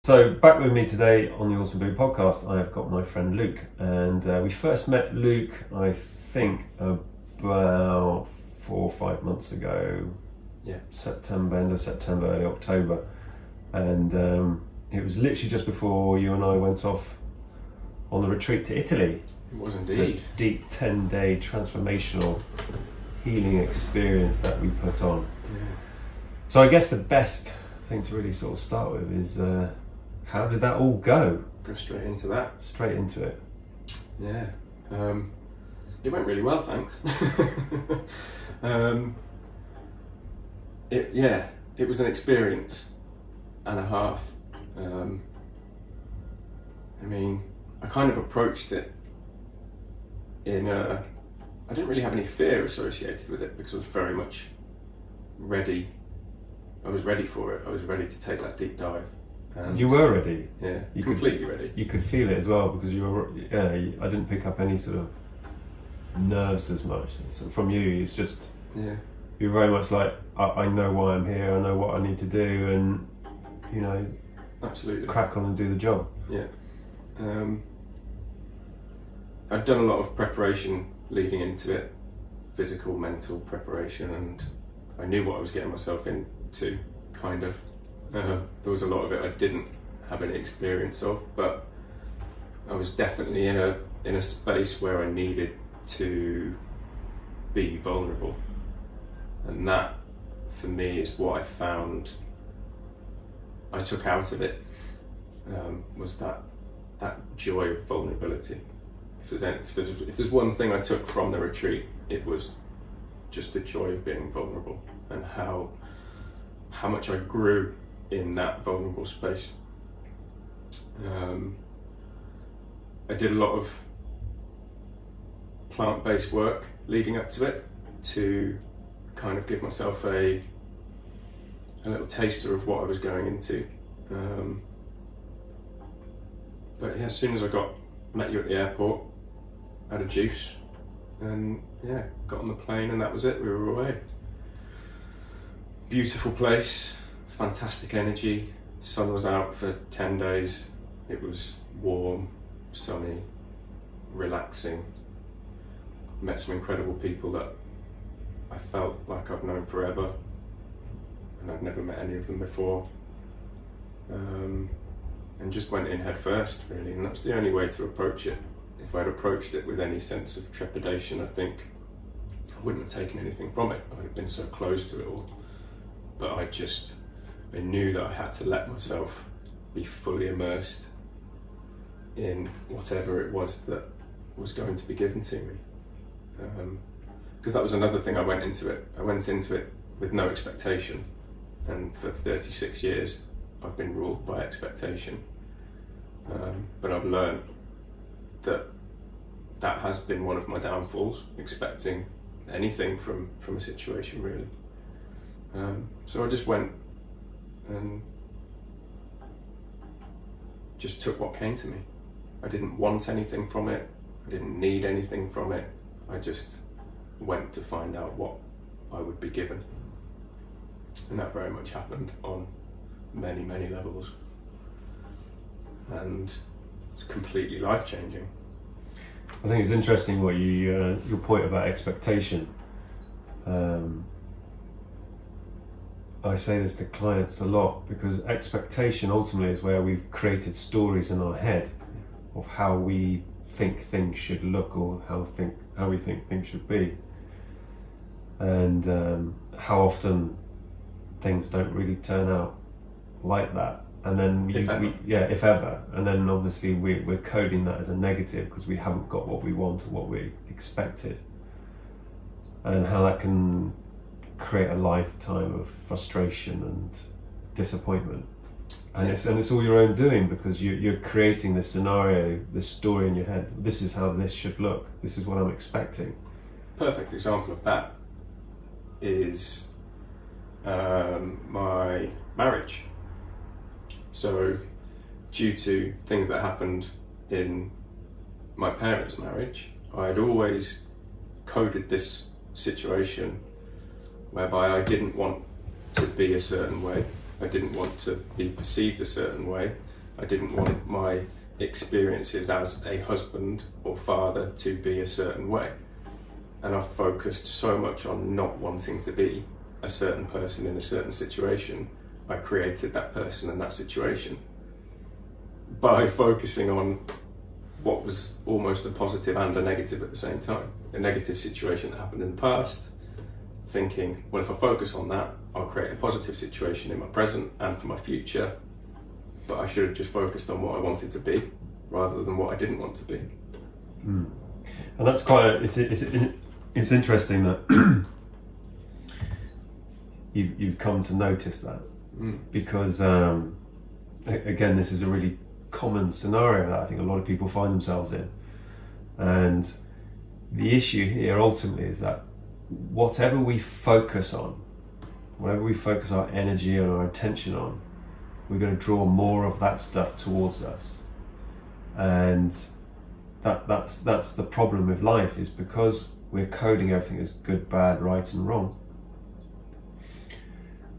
So back with me today on the Awesome Boo podcast, I've got my friend Luke, and we first met Luke, I think, about 4 or 5 months ago. Yeah. September, end of September, early October, and it was literally just before you and I went off on the retreat to Italy. It was indeed. The deep 10-day transformational healing experience that we put on. Yeah. So I guess the best thing to really sort of start with is how did that all go? Go straight into that. Straight into it. Yeah. It went really well, thanks. It was an experience and a half. I kind of approached it I didn't really have any fear associated with it because I was very much ready. I was ready for it. I was ready to take that deep dive. And you were ready. Yeah, you completely ready. You could feel it as well because you were. Yeah, I didn't pick up any sort of nerves as much from you. It's just. Yeah. You're very much like, I know why I'm here. I know what I need to do, and absolutely crack on and do the job. Yeah. I'd done a lot of preparation leading into it, physical, mental preparation, and I knew what I was getting myself into, kind of. There was a lot of it I didn't have any experience of, but I was definitely in a space where I needed to be vulnerable, and that, for me, is what I found I took out of it, was that joy of vulnerability. If there's one thing I took from the retreat, it was just the joy of being vulnerable and how much I grew in that vulnerable space. I did a lot of plant-based work leading up to it to kind of give myself a little taster of what I was going into. But yeah, as soon as I met you at the airport, had a juice, and yeah, got on the plane, and that was it. We were away. Beautiful place, fantastic energy. The sun was out for 10 days. It was warm, sunny, relaxing. Met some incredible people that I felt like I've known forever, and I'd never met any of them before. And just went in head first, really, and that's the only way to approach it. If I'd approached it with any sense of trepidation, I think I wouldn't have taken anything from it. I'd have been so close to it all. But I knew that I had to let myself be fully immersed in whatever it was that was going to be given to me. Because that was another thing I went into it. I went into it with no expectation, and for 36 years I've been ruled by expectation. But I've learned that has been one of my downfalls, expecting anything from a situation, really. So I just went and just took what came to me. I didn't want anything from it. I didn't need anything from it. I just went to find out what I would be given. And that very much happened on many, many levels. And it's completely life-changing. I think it's interesting what your point about expectation. I say this to clients a lot because expectation ultimately is where we've created stories in our head of how we think things should look, or how we think things should be, and how often things don't really turn out like that. And then if ever, and then obviously we're coding that as a negative because we haven't got what we want or what we expected, and how that can create a lifetime of frustration and disappointment. And it's all your own doing, because you're creating this scenario, this story in your head. This is how this should look. This is what I'm expecting. Perfect example of that is my marriage. So, due to things that happened in my parents' marriage, I had always coded this situation whereby I didn't want to be a certain way. I didn't want to be perceived a certain way, I didn't want my experiences as a husband or father to be a certain way. And I focused so much on not wanting to be a certain person in a certain situation, I created that person and that situation by focusing on what was almost a positive and a negative at the same time. A negative situation that happened in the past, thinking, well, if I focus on that, I'll create a positive situation in my present and for my future. But I should have just focused on what I wanted to be rather than what I didn't want to be. And that's quite it's interesting that you've come to notice that, because again, this is a really common scenario that I think a lot of people find themselves in. And the issue here ultimately is that whatever we focus on, whatever we focus our energy and our attention on, we're going to draw more of that stuff towards us. And that's the problem with life, is because we're coding everything as good, bad, right and wrong.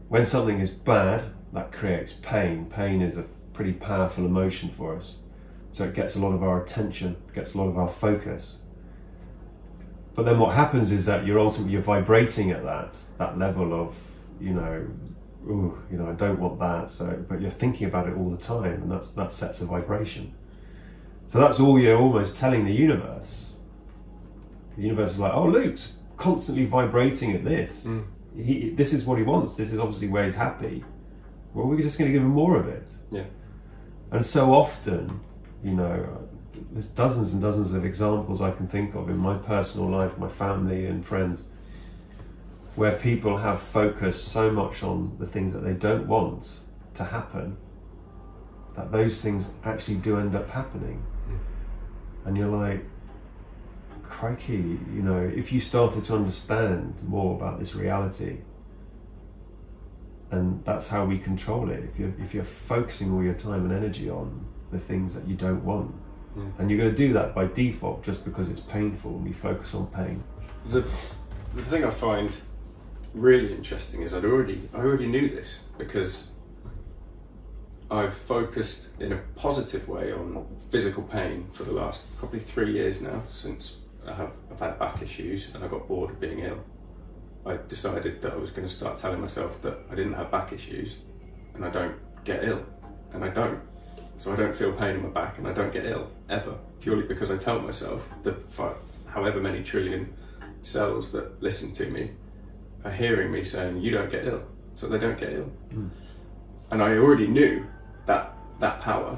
When something is bad, that creates pain. Pain is a pretty powerful emotion for us. So it gets a lot of our attention, gets a lot of our focus. But then what happens is that you're vibrating at that level of, I don't want that. So, but you're thinking about it all the time, and that sets a vibration. So that's all you're almost telling the universe. The universe is like, oh, Luke's constantly vibrating at this. This is what he wants. This is obviously where he's happy. Well, we're just going to give him more of it. Yeah. And so often, there's dozens and dozens of examples I can think of in my personal life, my family and friends, where people have focused so much on the things that they don't want to happen, that those things actually do end up happening. And you're like, crikey, if you started to understand more about this reality, and that's how we control it. If you're focusing all your time and energy on the things that you don't want, and you're going to do that by default just because it's painful, and we focus on pain. The thing I find really interesting is I already knew this, because I've focused in a positive way on physical pain for the last probably 3 years now, since I've had back issues and I got bored of being ill. I decided that I was going to start telling myself that I didn't have back issues and I don't get ill, and I don't. So I don't feel pain in my back and I don't get ill, ever, purely because I tell myself that however many trillion cells that listen to me are hearing me saying, you don't get ill, so they don't get ill. And I already knew that power,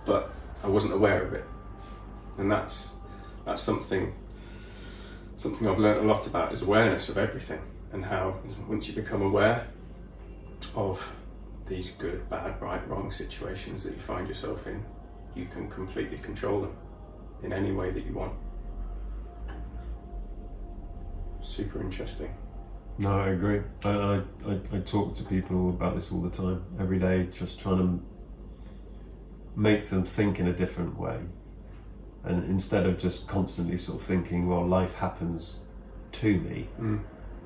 but I wasn't aware of it. And that's something I've learned a lot about, is awareness of everything, and how once you become aware of these good, bad, right, wrong situations that you find yourself in, you can completely control them in any way that you want. Super interesting. No, I agree. I talk to people about this all the time, every day, just trying to make them think in a different way. And instead of just constantly sort of thinking, well, life happens to me, I'm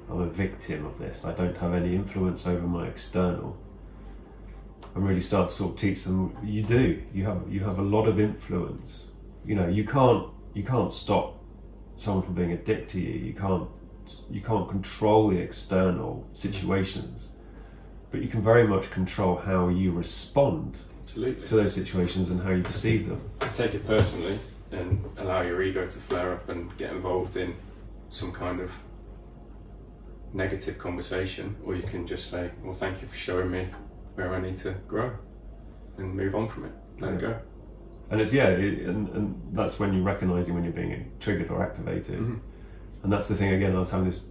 a victim of this, I don't have any influence over my external, and really start to sort of teach them, you do, you have a lot of influence. You can't stop someone from being addicted to you, you can't control the external situations, but you can very much control how you respond to those situations and how you perceive them. Take it personally and allow your ego to flare up and get involved in some kind of negative conversation, or you can just say, well, thank you for showing me where I need to grow, and move on from it, let it go. And it's and that's when you're recognizing when you're being triggered or activated. And that's the thing, again, I was having this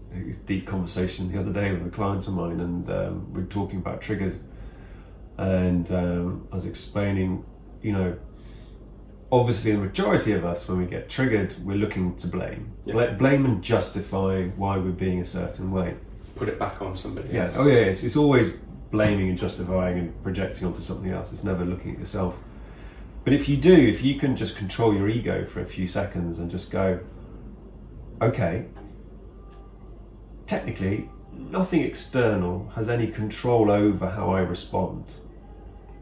deep conversation the other day with a client of mine, and we were talking about triggers, and I was explaining, obviously the majority of us, when we get triggered, we're looking to blame. Blame and justify why we're being a certain way. Put it back on somebody else. It's always blaming and justifying and projecting onto something else. It's never looking at yourself. But if you can just control your ego for a few seconds and just go, okay, technically nothing external has any control over how I respond.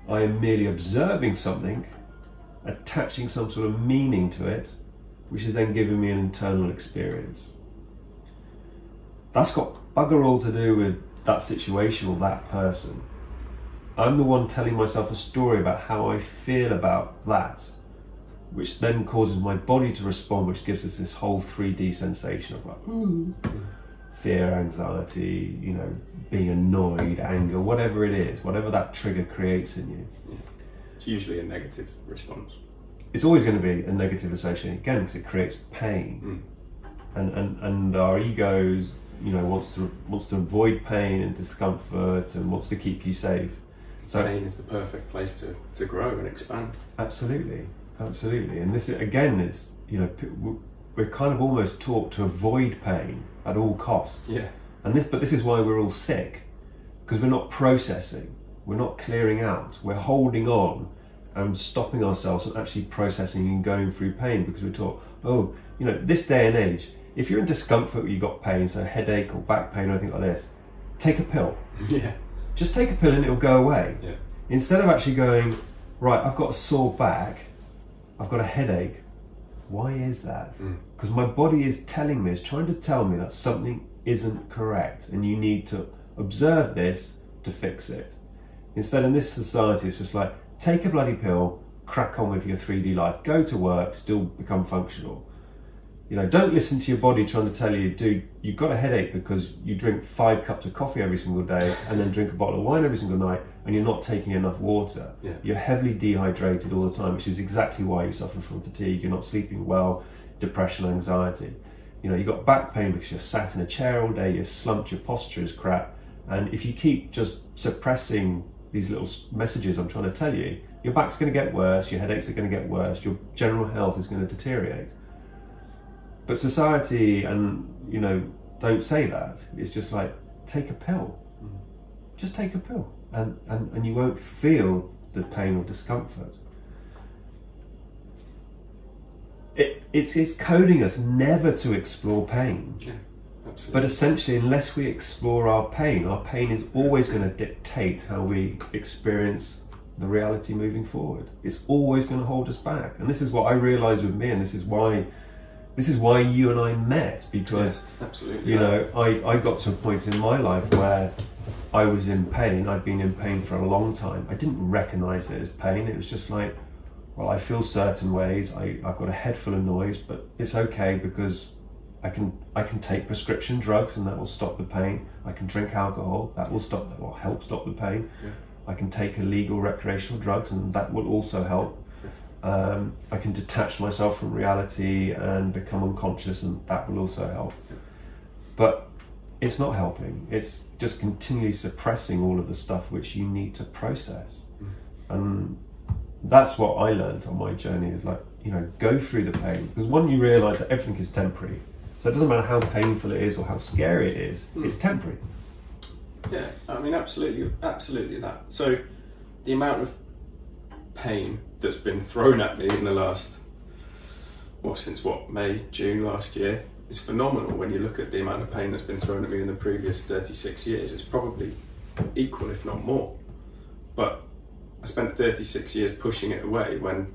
I am merely observing something, attaching some sort of meaning to it, which is then giving me an internal experience. That's got bugger all to do with that situation or that person. I'm the one telling myself a story about how I feel about that, which then causes my body to respond, which gives us this whole 3D sensation of like, fear, anxiety, you know, being annoyed, anger, whatever it is, whatever that trigger creates in you. Yeah. It's usually a negative response. It's always going to be a negative association, again, because it creates pain. And our egos, you know, wants to avoid pain and discomfort and wants to keep you safe. So pain is the perfect place to grow and expand. Absolutely. And this again is, you know, we're kind of almost taught to avoid pain at all costs. Yeah. But this is why we're all sick, because we're not processing, we're not clearing out, we're holding on and stopping ourselves from actually processing and going through pain, because we're taught, oh, you know, this day and age, if you're in discomfort, you've got pain, so headache or back pain or anything like this, take a pill. Yeah. Just take a pill and it'll go away. Yeah. Instead of actually going, right, I've got a sore back, I've got a headache. Why is that? Because my body is telling me, it's trying to tell me that something isn't correct and you need to observe this to fix it. Instead, in this society, it's just like, take a bloody pill, crack on with your 3D life, go to work, still become functional. You know, don't listen to your body trying to tell you, dude, you've got a headache because you drink 5 cups of coffee every single day and then drink a bottle of wine every single night and you're not taking enough water. Yeah. You're heavily dehydrated all the time, which is exactly why you suffer from fatigue. You're not sleeping well, depression, anxiety. You know, you've got back pain because you're sat in a chair all day, you're slumped, your posture is crap. And if you keep just suppressing these little messages I'm trying to tell you, your back's going to get worse, your headaches are going to get worse, your general health is going to deteriorate. But society and, you know, don't say that. It's just like, take a pill. Just take a pill and you won't feel the pain or discomfort. It's coding us never to explore pain. Yeah, absolutely. But essentially, unless we explore our pain is always going to dictate how we experience the reality moving forward. It's always going to hold us back. And this is what I realized with me, and this is why you and I met, because absolutely. You know, I got to a point in my life where I was in pain. I'd been in pain for a long time. I didn't recognize it as pain. It was just like, well, I feel certain ways. I've got a head full of noise, but it's okay because I can take prescription drugs and that will stop the pain. I can drink alcohol, that will stop or help stop the pain. Yeah. I can take illegal recreational drugs and that will also help. I can detach myself from reality and become unconscious, and that will also help. But it's not helping. It's just continually suppressing all of the stuff which you need to process. And that's what I learned on my journey, is like, you know, go through the pain, because when you realise that everything is temporary, so it doesn't matter how painful it is or how scary it is, it's temporary. Yeah, I mean, absolutely that. So the amount of pain that's been thrown at me in the last, since May, June last year, is phenomenal. When you look at the amount of pain that's been thrown at me in the previous 36 years, it's probably equal, if not more. But I spent 36 years pushing it away when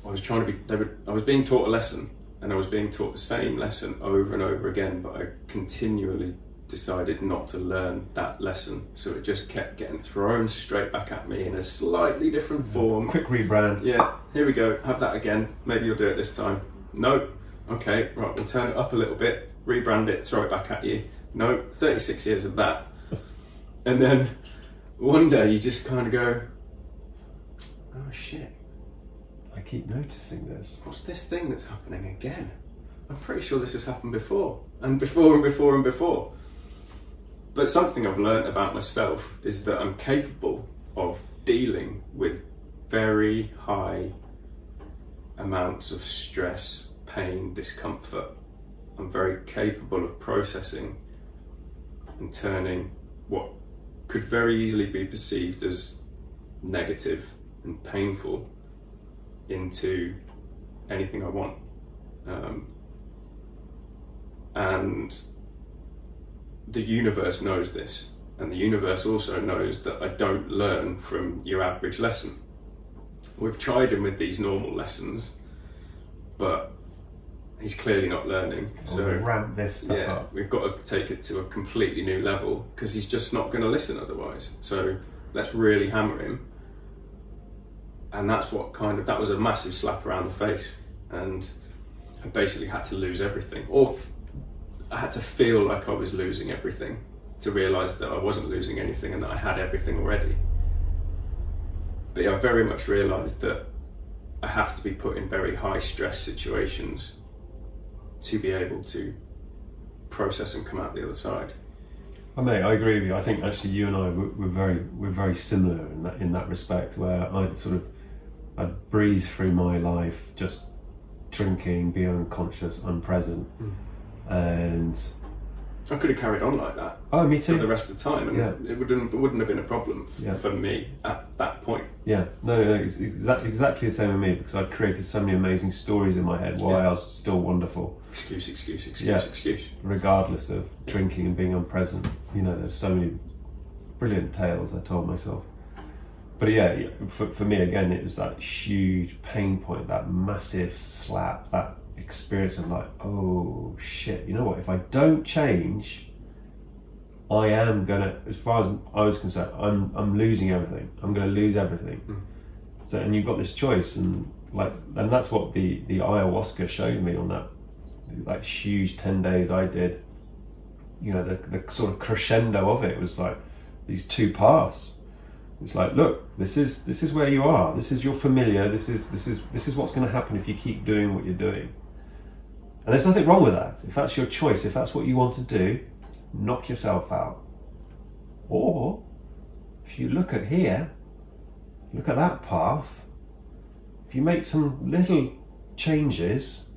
I was trying to be, I was being taught a lesson, and I was being taught the same lesson over and over again, but I continually decided not to learn that lesson, so it just kept getting thrown straight back at me in a slightly different form. Quick rebrand. Yeah, here we go, have that again, maybe you'll do it this time. No, okay, right, we'll turn it up a little bit, rebrand it, throw it back at you. No, 36 years of that. And then one day you just kind of go, oh shit, I keep noticing this. What's this thing that's happening again? I'm pretty sure this has happened before, and before and before and before. But something I've learned about myself is that I'm capable of dealing with very high amounts of stress, pain, discomfort. I'm very capable of processing and turning what could very easily be perceived as negative and painful into anything I want. And the universe knows this. and the universe also knows that I don't learn from your average lesson. We've tried him with these normal lessons, but he's clearly not learning. So ramp this stuff up. We've got to take it to a completely new level, because he's just not going to listen otherwise. So let's really hammer him. And that's what that was a massive slap around the face. And I basically had to lose everything, or I had to feel like I was losing everything to realise that I wasn't losing anything and that I had everything already. But I very much realised that I have to be put in very high stress situations to be able to process and come out the other side. Oh, mate, I agree with you. I think actually you and I we're very similar in that respect, where I'd breeze through my life just drinking, being unconscious, unpresent, and I could have carried on like that. Oh, me too. For the rest of the time, and it wouldn't have been a problem for me at that point. Yeah, no, it's exactly the same with me, because I'd created so many amazing stories in my head why I was still wonderful. Excuse. Regardless of drinking and being unpresent, there's so many brilliant tales I told myself. But yeah, for me again, it was that huge pain point, that massive slap, that experience of like, oh shit, you know what, if I don't change, I am gonna, as far as I was concerned, I'm losing everything. I'm gonna lose everything. So, and you've got this choice, and that's what the ayahuasca showed me on that huge 10 days I did. The sort of crescendo of it was like these two paths. It's like, look, this is where you are. This is your familiar. This is what's going to happen if you keep doing what you're doing. And there's nothing wrong with that. If that's your choice, if that's what you want to do, knock yourself out. Or if you look at here, look at that path. If you make some little changes,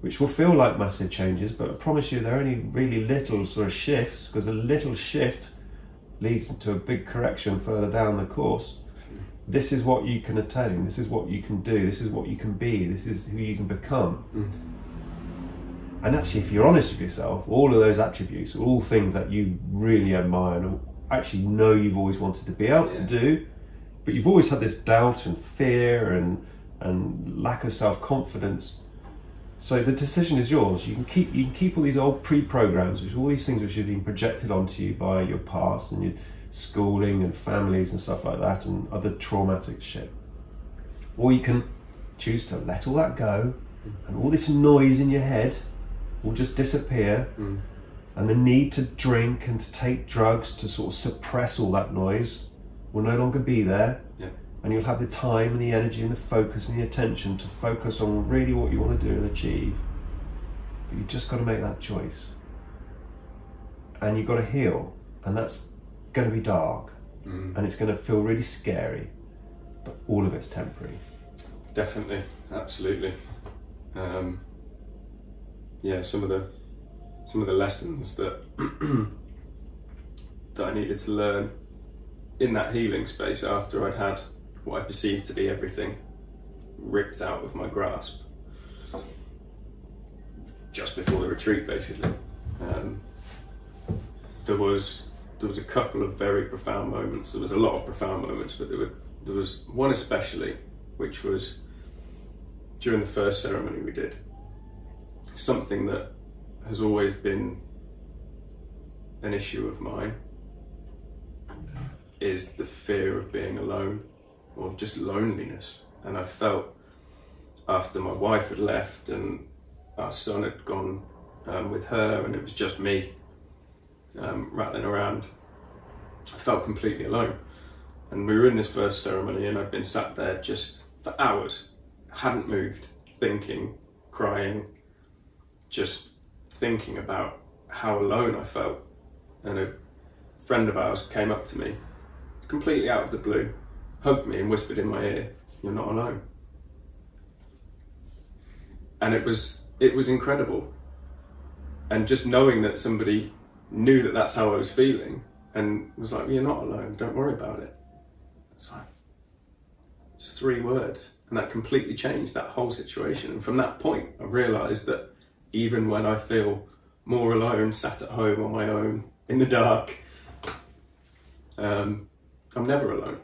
which will feel like massive changes, but I promise you they're only really little sort of shifts, because a little shift leads to a big correction further down the course. This is what you can attain, this is what you can do, this is what you can be, this is who you can become. And actually, if you're honest with yourself, all of those attributes are all things that you really admire and actually know you've always wanted to be able to do, but you've always had this doubt and fear and lack of self-confidence. So the decision is yours. You can keep all these old pre-programs, which are all these things which have been projected onto you by your past and your schooling and families and stuff like that, and other traumatic shit. Or you can choose to let all that go, and all this noise in your head will just disappear, and the need to drink and to take drugs to sort of suppress all that noise will no longer be there. And you'll have the time and the energy and the focus and the attention to focus on really what you want to do and achieve. But you've just got to make that choice. And you've got to heal. And that's going to be dark. And it's going to feel really scary. But all of it's temporary. Definitely. Absolutely. Some of the lessons that that I needed to learn in that healing space after I'd had what I perceived to be everything ripped out of my grasp just before the retreat, basically. There was a couple of very profound moments. There was a lot of profound moments, but there was one especially, which was during the first ceremony we did. Something that has always been an issue of mine is the fear of being alone, or just loneliness. And I felt, after my wife had left and our son had gone with her and it was just me rattling around, I felt completely alone. And we were in this first ceremony and I'd been sat there just for hours, hadn't moved, thinking, crying, just thinking about how alone I felt. And a friend of ours came up to me, completely out of the blue, hugged me and whispered in my ear, "You're not alone." And it was incredible. And just knowing that somebody knew that that's how I was feeling and was like, "You're not alone, don't worry about it." It's like, just 3 words. And that completely changed that whole situation. And from that point, I realised that even when I feel more alone, sat at home on my own, in the dark, I'm never alone,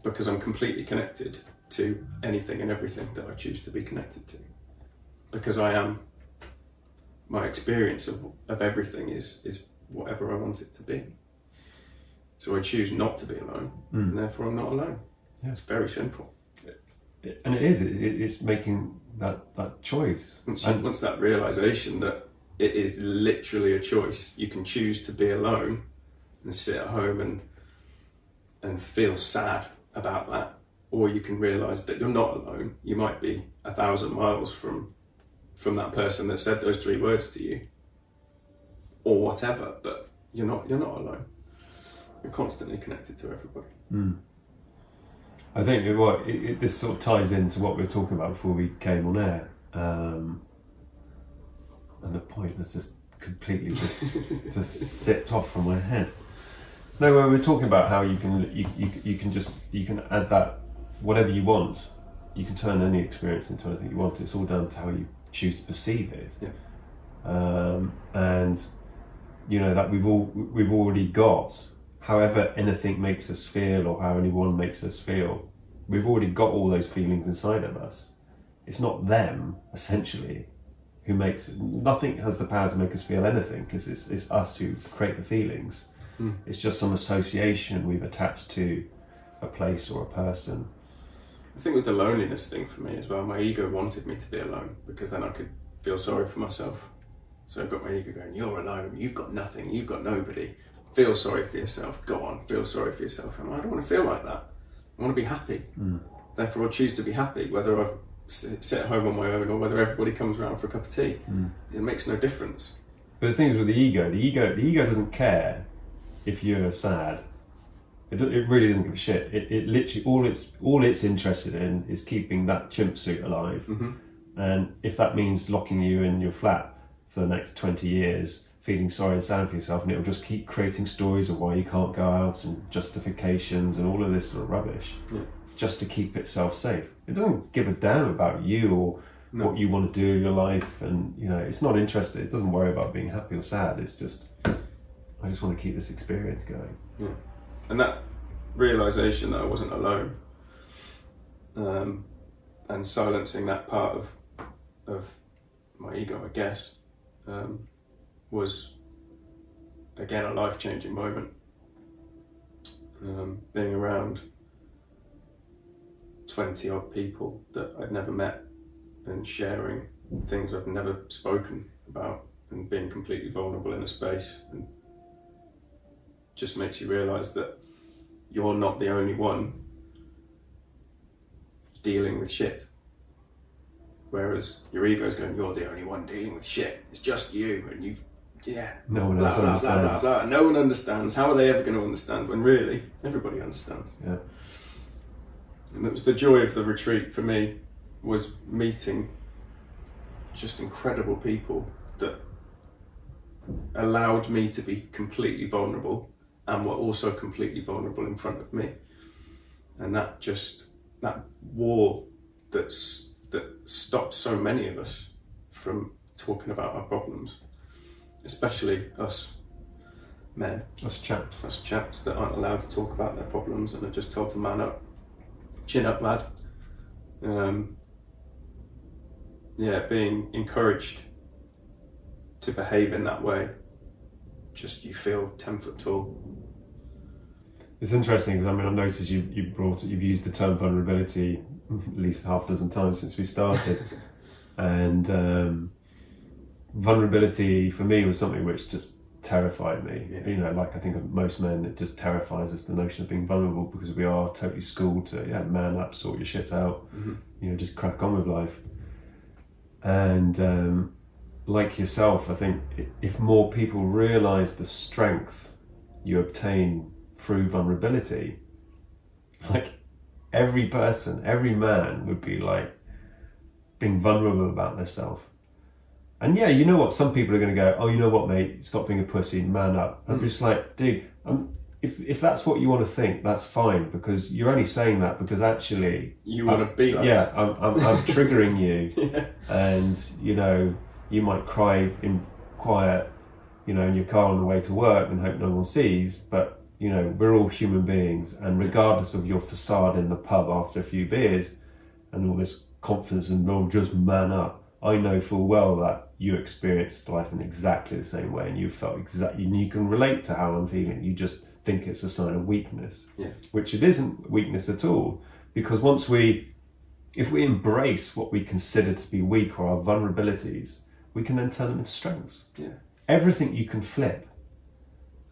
because I'm completely connected to anything and everything that I choose to be connected to. Because I am, my experience of everything is whatever I want it to be. So I choose not to be alone, and therefore I'm not alone. Yeah. It's very simple. And it's making that choice. Once that realisation that it is literally a choice, you can choose to be alone and sit at home and feel sad about that, or you can realise that you're not alone. You might be 1,000 miles from that person that said those 3 words to you, or whatever, but you're not alone. You're constantly connected to everybody. I think this sort of ties into what we were talking about before we came on air, and the point has just completely just sipped off from my head. No, when we were talking about how you can add that whatever you want, you can turn any experience into anything you want. It's all down to how you choose to perceive it. Yeah. And you know that we've already got, however anything makes us feel or how anyone makes us feel, we've already got all those feelings inside of us. It's not them, essentially, who makes it. Nothing has the power to make us feel anything, because it's us who create the feelings. It's just some association we've attached to a place or a person. I think with the loneliness thing for me as well, my ego wanted me to be alone, because then I could feel sorry for myself. So I've got my ego going, you're alone, you've got nothing, you've got nobody. Feel sorry for yourself, go on, feel sorry for yourself. And I don't want to feel like that. I want to be happy. Therefore I choose to be happy, whether I sit at home on my own or whether everybody comes around for a cup of tea. It makes no difference. But the thing is with the ego doesn't care if you're sad. It really doesn't give a shit. It literally, all it's interested in is keeping that chimp suit alive. And if that means locking you in your flat for the next 20 years, feeling sorry and sad for yourself, and it'll just keep creating stories of why you can't go out and justifications and all of this sort of rubbish, just to keep itself safe. It doesn't give a damn about you or what you want to do in your life, and you know, it's not interested. It doesn't worry about being happy or sad. It's just, I just want to keep this experience going. Yeah. And that realisation that I wasn't alone, and silencing that part of my ego, I guess, was again a life-changing moment. Being around 20 odd people that I'd never met and sharing things I've never spoken about and being completely vulnerable in a space, and just makes you realise that you're not the only one dealing with shit. Whereas your ego's going, you're the only one dealing with shit. It's just you, and no one else understands. Blah, blah, blah. No one understands. How are they ever going to understand when really everybody understands? Yeah. And it was the joy of the retreat for me, was meeting just incredible people that allowed me to be completely vulnerable and were also completely vulnerable in front of me. And that war that stopped so many of us from talking about our problems, especially us men, us chaps that aren't allowed to talk about their problems and are just told to man up, chin up, lad. Being encouraged to behave in that way, just you feel 10 foot tall. It's interesting because I've noticed you've used the term vulnerability at least half a dozen times since we started, and vulnerability for me was something which just terrified me. Yeah. You know, like I think of most men, it just terrifies us, the notion of being vulnerable, because we are totally schooled to man up, sort your shit out, you know, just crack on with life. And like yourself, I think if more people realise the strength you obtain through vulnerability, like every person, every man would be like being vulnerable about themselves. And yeah, you know what, some people are going to go, oh, you know what, mate, stop being a pussy, man up. I'm just like, dude, if that's what you want to think, that's fine, because you're only saying that because actually you want to be like that. I'm triggering you. And you know, you might cry in quiet, you know, in your car on the way to work and hope no one sees, but You know, we're all human beings, and regardless of your facade in the pub after a few beers and all this confidence and oh, just man up, I know full well that you experienced life in exactly the same way, and you felt exactly, and you can relate to how I'm feeling. You just think it's a sign of weakness, which it isn't weakness at all, because if we embrace what we consider to be weak or our vulnerabilities, we can then turn them into strengths. Everything you can flip.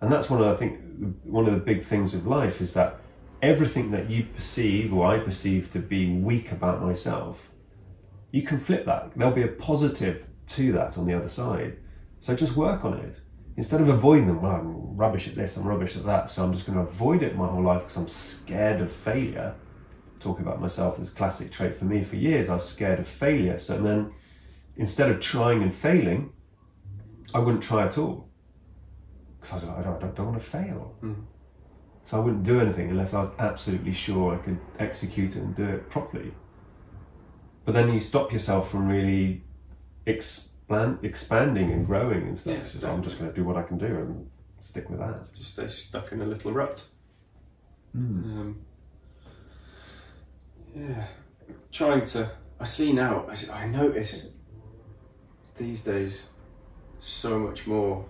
And that's one of the big things of life is that everything that you perceive or I perceive to be weak about myself, you can flip that. There'll be a positive to that on the other side. So just work on it. Instead of avoiding them, well, I'm rubbish at this, I'm rubbish at that, so I'm just going to avoid it my whole life because I'm scared of failure. Talking about myself as a classic trait for me for years, I was scared of failure. So then instead of trying and failing, I wouldn't try at all. Because I was like, I don't want to fail. So I wouldn't do anything unless I was absolutely sure I could execute it and do it properly. But then you stop yourself from really expanding and growing and stuff. I'm just going to do what I can do and stick with that. Just stay stuck in a little rut. I notice these days so much more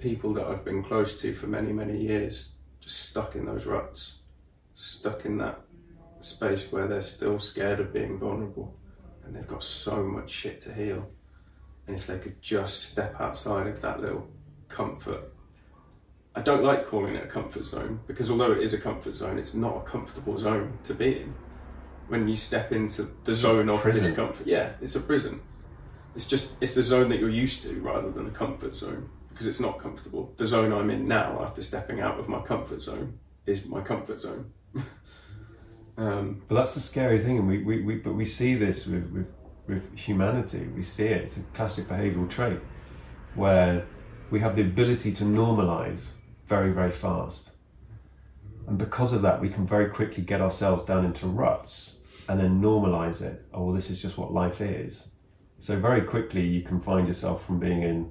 people that I've been close to for many, many years, just stuck in those ruts, stuck in that space where they're still scared of being vulnerable and they've got so much shit to heal. And if they could just step outside of that little comfort, I don't like calling it a comfort zone, because although it is a comfort zone, it's not a comfortable zone to be in. When you step into the zone of discomfort, it's a prison. It's the zone that you're used to rather than a comfort zone, because it's not comfortable. The zone I'm in now, after stepping out of my comfort zone, is my comfort zone. But that's the scary thing, and we see this with humanity. We see it. It's a classic behavioural trait where we have the ability to normalise very, very fast, and because of that, we can very quickly get ourselves down into ruts and then normalise it. Oh, well, this is just what life is. So very quickly, you can find yourself from being in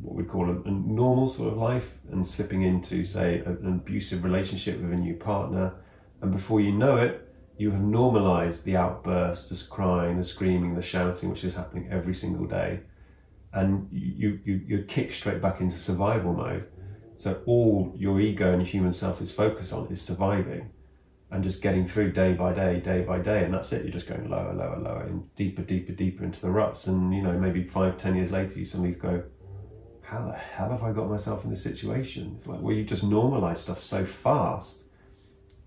what we call a normal sort of life and slipping into, say, an abusive relationship with a new partner. And before you know it, you have normalised the outbursts, the crying, the screaming, the shouting, which is happening every single day. And you kick straight back into survival mode. So all your ego and your human self is focused on is surviving and just getting through day by day, and that's it. You're just going lower, lower, lower, and deeper, deeper, deeper into the ruts. And maybe 5-10 years later, you suddenly go, how the hell have I got myself in this situation? It's like, well, you just normalise stuff so fast,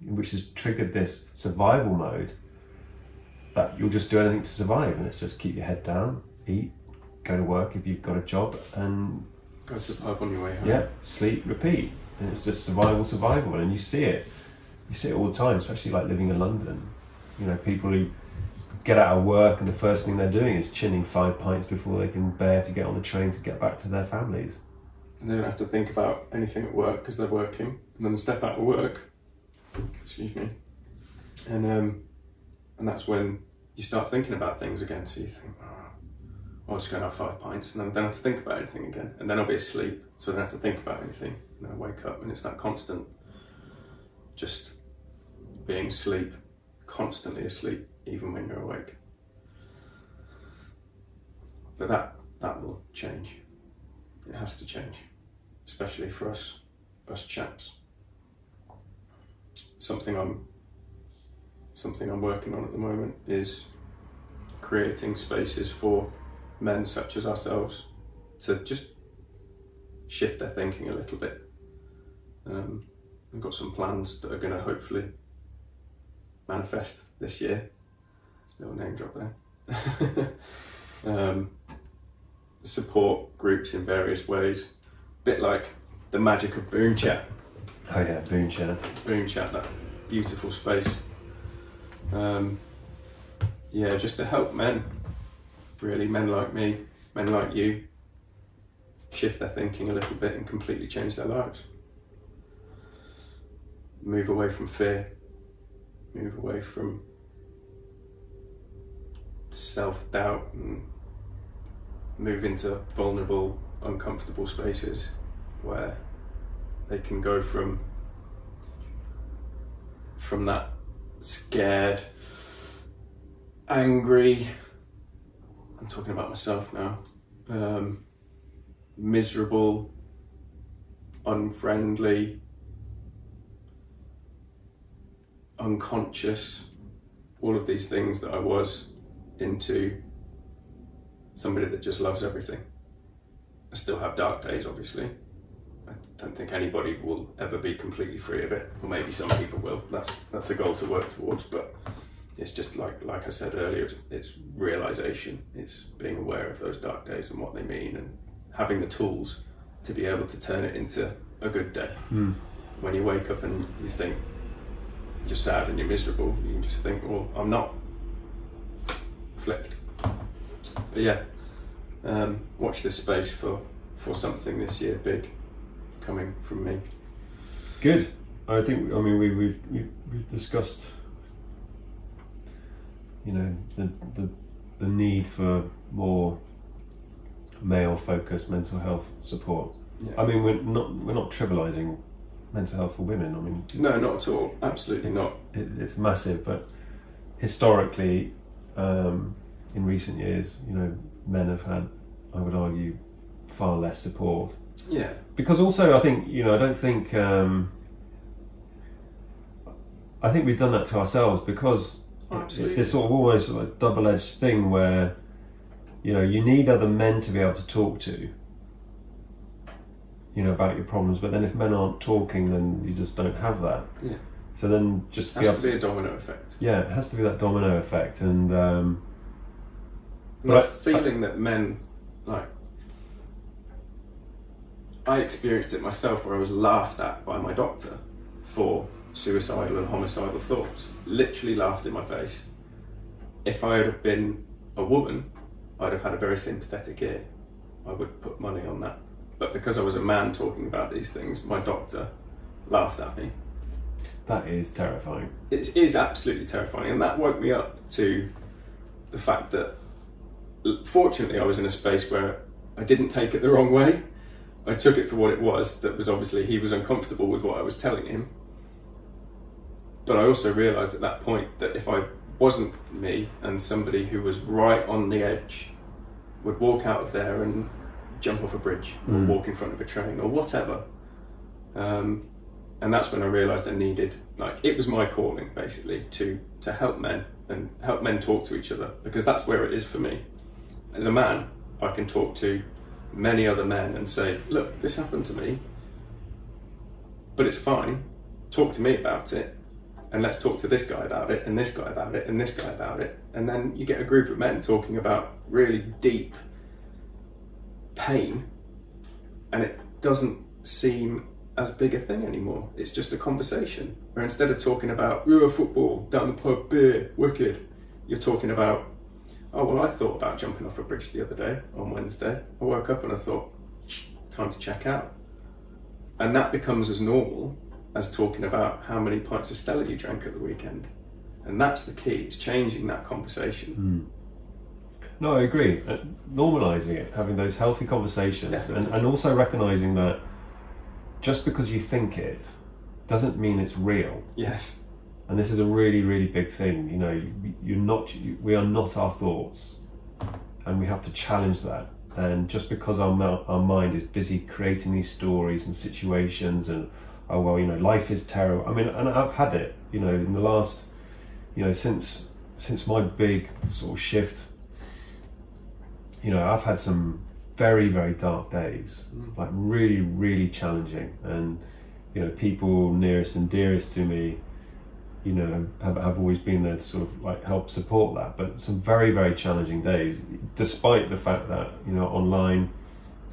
which has triggered this survival mode that you'll just do anything to survive, and it's just keep your head down, eat, go to work if you've got a job, and go to the pub on your way home. Sleep, repeat, and it's just survival, and you see it all the time, especially like living in London. People who get out of work and the first thing they're doing is chinning 5 pints before they can bear to get on the train to get back to their families. And they don't have to think about anything at work because they're working, and then they step out of work. Excuse me. And that's when you start thinking about things again. So you think, I'll just go and have 5 pints, and then I don't have to think about anything again. And then I'll be asleep, so I don't have to think about anything. And then I wake up, and it's that constant, just being asleep, constantly asleep, even when you're awake. But that will change. It has to change, especially for us chaps. Something I'm working on at the moment is creating spaces for men such as ourselves to just shift their thinking a little bit. I've got some plans that are going to hopefully manifest this year. Little name drop there. Support groups in various ways, bit like the magic of Boom Chat. Oh yeah, Boom Chat. Boom Chat, that beautiful space. Just to help men, really, men like me, men like you, shift their thinking a little bit and completely change their lives. Move away from fear, move away from self-doubt, and move into vulnerable, uncomfortable spaces where They can go from that scared, angry, I'm talking about myself now, miserable, unfriendly, unconscious, all of these things that I was, into somebody that just loves everything. I still have dark days, obviously. I don't think anybody will ever be completely free of it, or maybe some people will. That's a goal to work towards, but it's just like I said earlier, it's realization. It's being aware of those dark days and what they mean, and having the tools to be able to turn it into a good day. When you wake up and you think you're sad and you're miserable, you can just think, well, I'm not. Flipped. But yeah, watch this space for something this year big coming from me. Good. I mean we've discussed, you know, the need for more male focused mental health support. Yeah. I mean we're not trivializing mental health for women. I mean, no, not at all. Absolutely not. It's massive, but historically, in recent years, you know, men have had, I would argue, far less support. Yeah. Because also, I think, you know, I think we've done that to ourselves, because it's this sort of almost like double-edged thing where, you know, you need other men to be able to talk to, you know, about your problems, but then if men aren't talking, then you just don't have that. Yeah. So then just it has to be a domino effect. Yeah, it has to be that domino effect, and but feeling that men, like, I experienced it myself where I was laughed at by my doctor for suicidal and homicidal thoughts. Literally laughed in my face. If I had been a woman, I'd have had a very sympathetic ear. I would put money on that. But because I was a man talking about these things, my doctor laughed at me. That is terrifying. It is absolutely terrifying, and that woke me up to the fact that, fortunately, I was in a space where I didn't take it the wrong way. I took it for what it was. That was obviously he was uncomfortable with what I was telling him. But I also realised at that point that if I wasn't me and somebody who was right on the edge would walk out of there and jump off a bridge or walk in front of a train or whatever, and that's when I realised I needed, like, it was my calling basically to help men and help men talk to each other, because that's where it is for me. As a man, I can talk to many other men and say, look, this happened to me, but it's fine. Talk to me about it, and let's talk to this guy about it, and this guy about it, and this guy about it. And then you get a group of men talking about really deep pain, and it doesn't seem as big a thing anymore. It's just a conversation, where instead of talking about football, down the pub, beer, wicked, you're talking about, oh, well, I thought about jumping off a bridge the other day on Wednesday. I woke up and I thought, time to check out. And that becomes as normal as talking about how many pints of Stella you drank at the weekend. And that's the key, it's changing that conversation. No, I agree. Normalising it, having those healthy conversations, and also recognising that just because you think it doesn't mean it's real. Yes. And this is a really, really big thing. You know, we are not our thoughts, and we have to challenge that. And just because our mind is busy creating these stories and situations, and oh well, you know, life is terrible. I mean, and I've had it. You know, in the last, you know, since my big sort of shift, you know, I've had some very, very dark days, like really, really challenging. And you know, people nearest and dearest to me, you know, have always been there to sort of like help support that. But some very, very challenging days, despite the fact that, you know, online,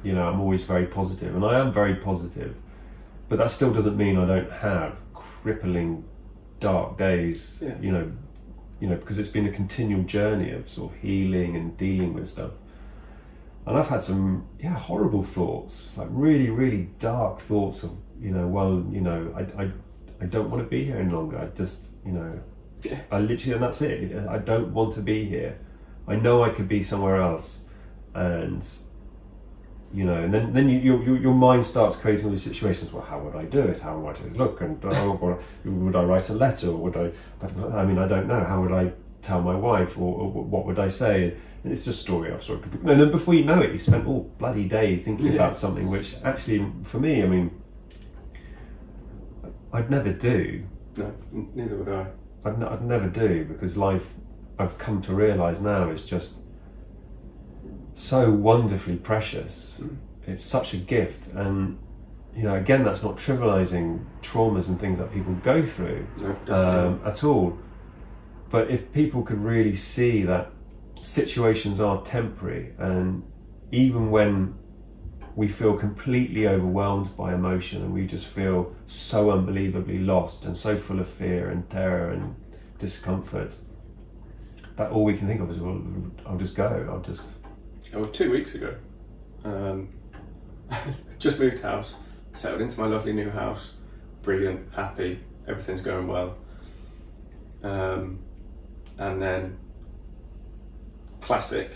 you know, I'm always very positive, and I am very positive, but that still doesn't mean I don't have crippling dark days. Yeah. You know, because it's been a continual journey of sort of healing and dealing with stuff. And I've had some horrible thoughts, like really, really dark thoughts of, you know, well, you know, I don't want to be here any longer. I just, you know, I literally, and that's it. I don't want to be here. I know I could be somewhere else. And you know, and then your mind starts creating all these situations. Well, how would I do it? How would I look? And would I write a letter? Or would I mean, I don't know. How would I tell my wife? Or what would I say? And it's just story after story. And then before you know it, you spent all bloody day thinking about something which actually, for me, I mean, I'd never do. No, neither would I. I'd never do, because life, I've come to realise now, is just so wonderfully precious. It's such a gift, and you know, again, that's not trivialising traumas and things that people go through at all. But if people could really see that situations are temporary, and even when we feel completely overwhelmed by emotion and we just feel so unbelievably lost and so full of fear and terror and discomfort, that all we can think of is, well, I'll just go, I'll just... Oh, 2 weeks ago, just moved house, settled into my lovely new house, brilliant, happy, everything's going well. And then, classic,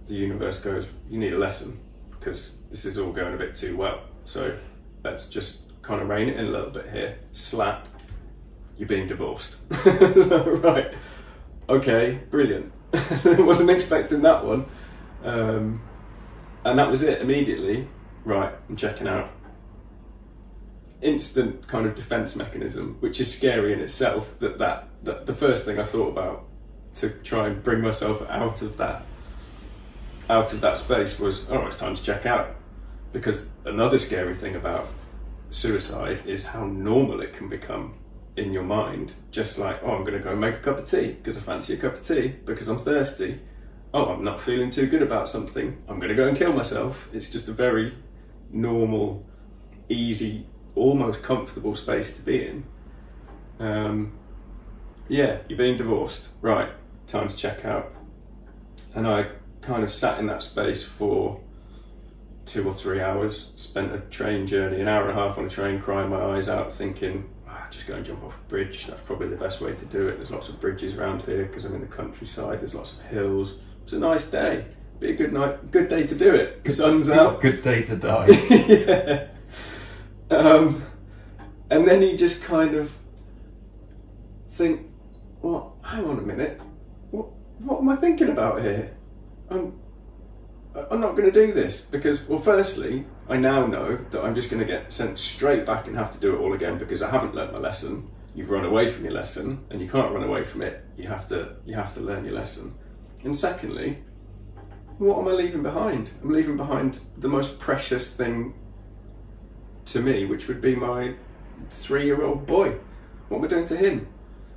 the universe goes, you need a lesson, because this is all going a bit too well. So let's just kind of rein it in a little bit here. Slap, you're being divorced. So, right, okay, brilliant. Wasn't expecting that one. And that was it immediately. Right, I'm checking out. Instant kind of defense mechanism, which is scary in itself, that the first thing I thought about to try and bring myself out of that space was, oh, it's time to check out. Because another scary thing about suicide is how normal it can become in your mind. Just like, oh, I'm going to go and make a cup of tea because I fancy a cup of tea because I'm thirsty. Oh, I'm not feeling too good about something, I'm going to go and kill myself. It's just a very normal, easy, almost comfortable space to be in. Yeah, you're being divorced. Right, time to check out. And I kind of sat in that space for 2 or 3 hours, spent a train journey, an hour and a half on a train, crying my eyes out, thinking, just go and jump off a bridge, that's probably the best way to do it. There's lots of bridges around here because I'm in the countryside, there's lots of hills. It's a nice day, be a good day to do it. Sun's out. Good day to die. Yeah. And then you just kind of think, well, hang on a minute, what am I thinking about here? I'm not going to do this because, well, firstly, I now know that I'm just going to get sent straight back and have to do it all again because I haven't learnt my lesson. You've run away from your lesson, and you can't run away from it. You have to learn your lesson. And secondly, what am I leaving behind? I'm leaving behind the most precious thing to me, which would be my 3-year-old boy. What am I doing to him?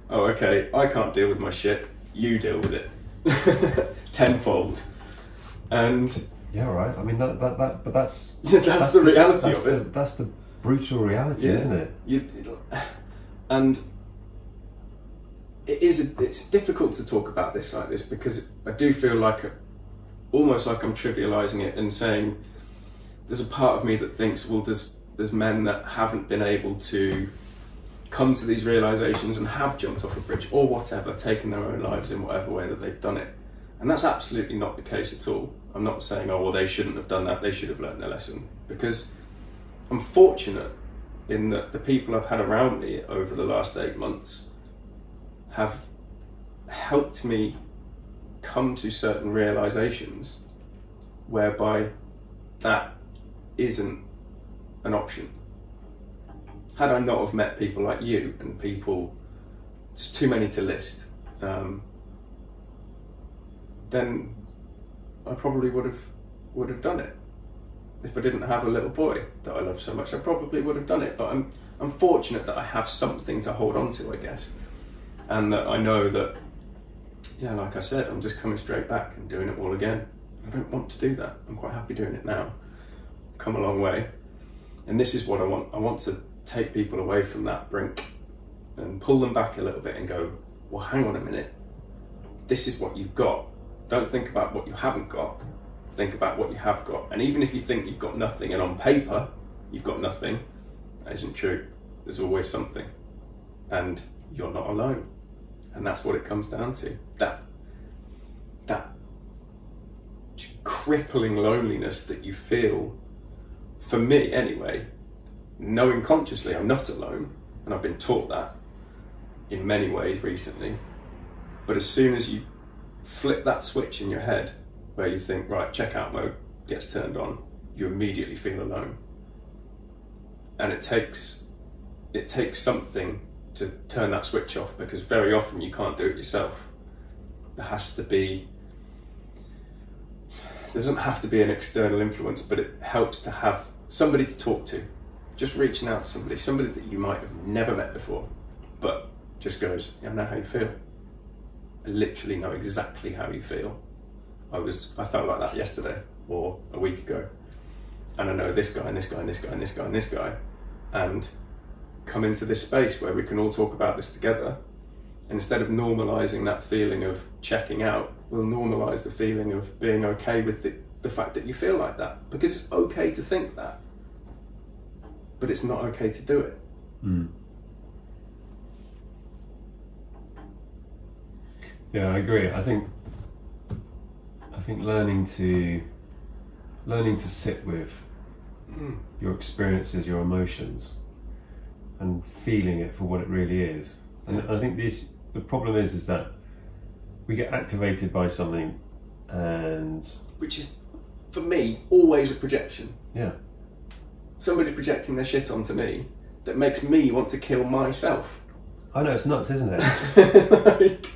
Oh, okay, I can't deal with my shit. You deal with it. Tenfold. And yeah, right. I mean but that's that's the reality of it. That's the brutal reality, isn't it? And it's difficult to talk about this like this because I do feel like almost like I'm trivializing it and saying there's a part of me that thinks, well, there's men that haven't been able to come to these realizations and have jumped off a bridge or whatever, taken their own lives in whatever way that they've done it. And that's absolutely not the case at all. I'm not saying, oh, well, they shouldn't have done that, they should have learned their lesson. Because I'm fortunate in that the people I've had around me over the last 8 months have helped me come to certain realizations whereby that isn't an option. Had I not have met people like you and people, it's too many to list, then I probably would have done it. If I didn't have a little boy that I love so much, I probably would have done it. But I'm fortunate that I have something to hold on to, I guess, and that I know that, yeah, like I said, I'm just coming straight back and doing it all again. I don't want to do that. I'm quite happy doing it now. I've come a long way, and this is what I want. I want to take people away from that brink and pull them back a little bit and go, well, hang on a minute. This is what you've got. Don't think about what you haven't got. Think about what you have got. And even if you think you've got nothing and on paper you've got nothing, that isn't true. There's always something. And you're not alone. And that's what it comes down to. That crippling loneliness that you feel, for me anyway, knowing consciously I'm not alone, and I've been taught that in many ways recently, but as soon as you flip that switch in your head where you think, right, checkout mode gets turned on, you immediately feel alone. And it takes something to turn that switch off, because very often you can't do it yourself. There doesn't have to be an external influence, but it helps to have somebody to talk to. Just reaching out to somebody that you might have never met before, but just goes, I know how you feel. I literally know exactly how you feel. I felt like that yesterday or a week ago, and I know this guy and this guy and this guy and this guy and this guy, and come into this space where we can all talk about this together. And instead of normalising that feeling of checking out, we'll normalise the feeling of being okay with the fact that you feel like that, because it's okay to think that, but it's not okay to do it. Yeah, I agree. I think learning to sit with your experiences, your emotions, and feeling it for what it really is. And I think the problem is that we get activated by something, and which is, for me, always a projection. Yeah. Somebody's projecting their shit onto me that makes me want to kill myself. I know, it's nuts, isn't it?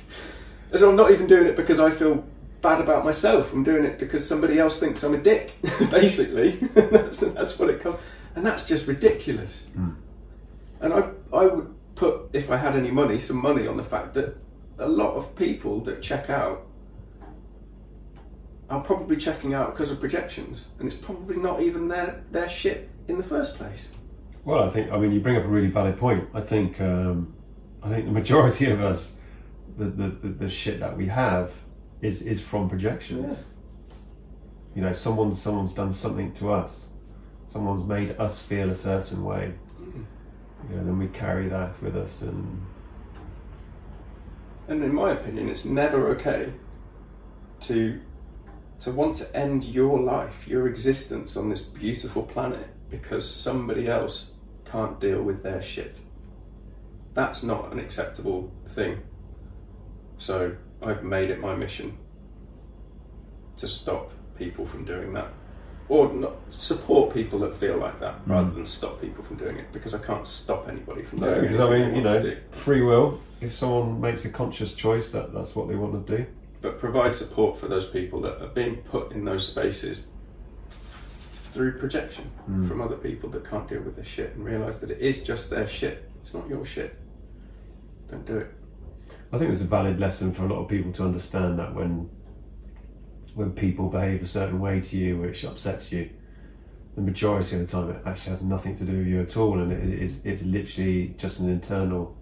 So I'm not even doing it because I feel bad about myself. I'm doing it because somebody else thinks I'm a dick, basically. that's what it comes. And that's just ridiculous. And I would put, if I had any money, some money on the fact that a lot of people that check out are probably checking out because of projections, and it's probably not even their shit in the first place. Well, I mean, you bring up a really valid point. I think the majority of us, the shit that we have is from projections. Yeah. You know, someone's done something to us. Someone's made us feel a certain way. You know, then we carry that with us, and in my opinion, it's never okay to want to end your life, your existence on this beautiful planet, because somebody else can't deal with their shit. That's not an acceptable thing. So I've made it my mission to stop people from doing that, or not, support people that feel like that, rather than stop people from doing it, because I can't stop anybody from doing it. Because I mean, you know, free will. If someone makes a conscious choice, that's what they want to do. But provide support for those people that are being put in those spaces through projection from other people that can't deal with their shit, and realise that it is just their shit. It's not your shit. Don't do it. I think it's a valid lesson for a lot of people to understand that when people behave a certain way to you, which upsets you, the majority of the time it actually has nothing to do with you at all, and it's literally just an external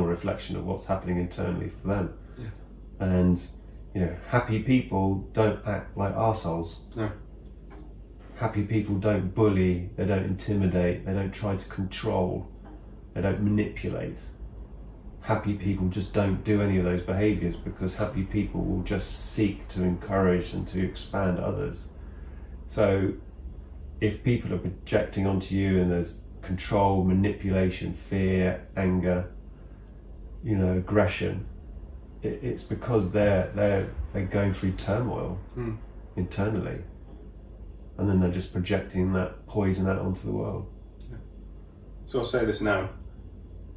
reflection of what's happening internally for them. Yeah. And you know, happy people don't act like arseholes. No. Happy people don't bully, they don't intimidate, they don't try to control, they don't manipulate. Happy people just don't do any of those behaviours, because happy people will just seek to encourage and to expand others. So if people are projecting onto you and there's control, manipulation, fear, anger, you know, aggression, it's because they're going through turmoil internally, and then they're just projecting that poison out onto the world. Yeah. So I'll say this now: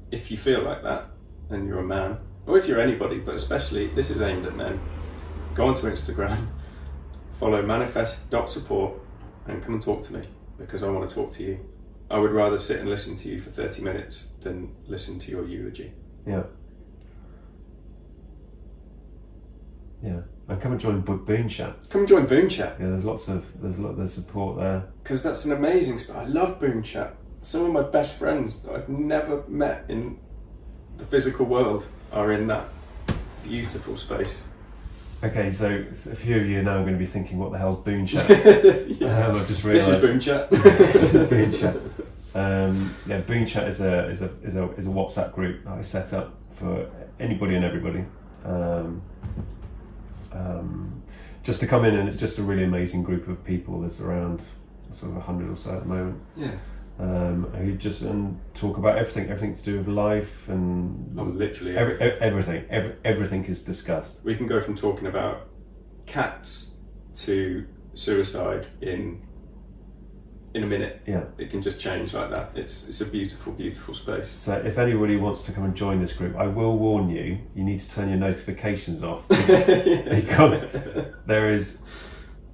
if you feel like that, and you're a man, or if you're anybody, but especially this is aimed at men, go onto Instagram, follow manifest.support, and come and talk to me, because I want to talk to you. I would rather sit and listen to you for 30 minutes than listen to your eulogy. Yeah. Yeah. And come and join Boon Chat. Come and join Boon Chat. Yeah, there's a lot of support there. Because that's an amazing spot. I love Boon Chat. Some of my best friends that I've never met in the physical world are in that beautiful space. Okay, so a few of you are now going to be thinking, what the hell's Boon Chat? I've just realised. This is Boon Chat. This is Boon Chat. Yeah, Boon Chat is a WhatsApp group that I set up for anybody and everybody. just to come in, and it's just a really amazing group of people. There's around sort of 100 or so at the moment. Yeah. Who just talk about everything to do with life and literally everything is discussed. We can go from talking about cats to suicide in a minute. Yeah, it can just change like that. It's a beautiful space. So if anybody wants to come and join this group, I will warn you, you need to turn your notifications off because there is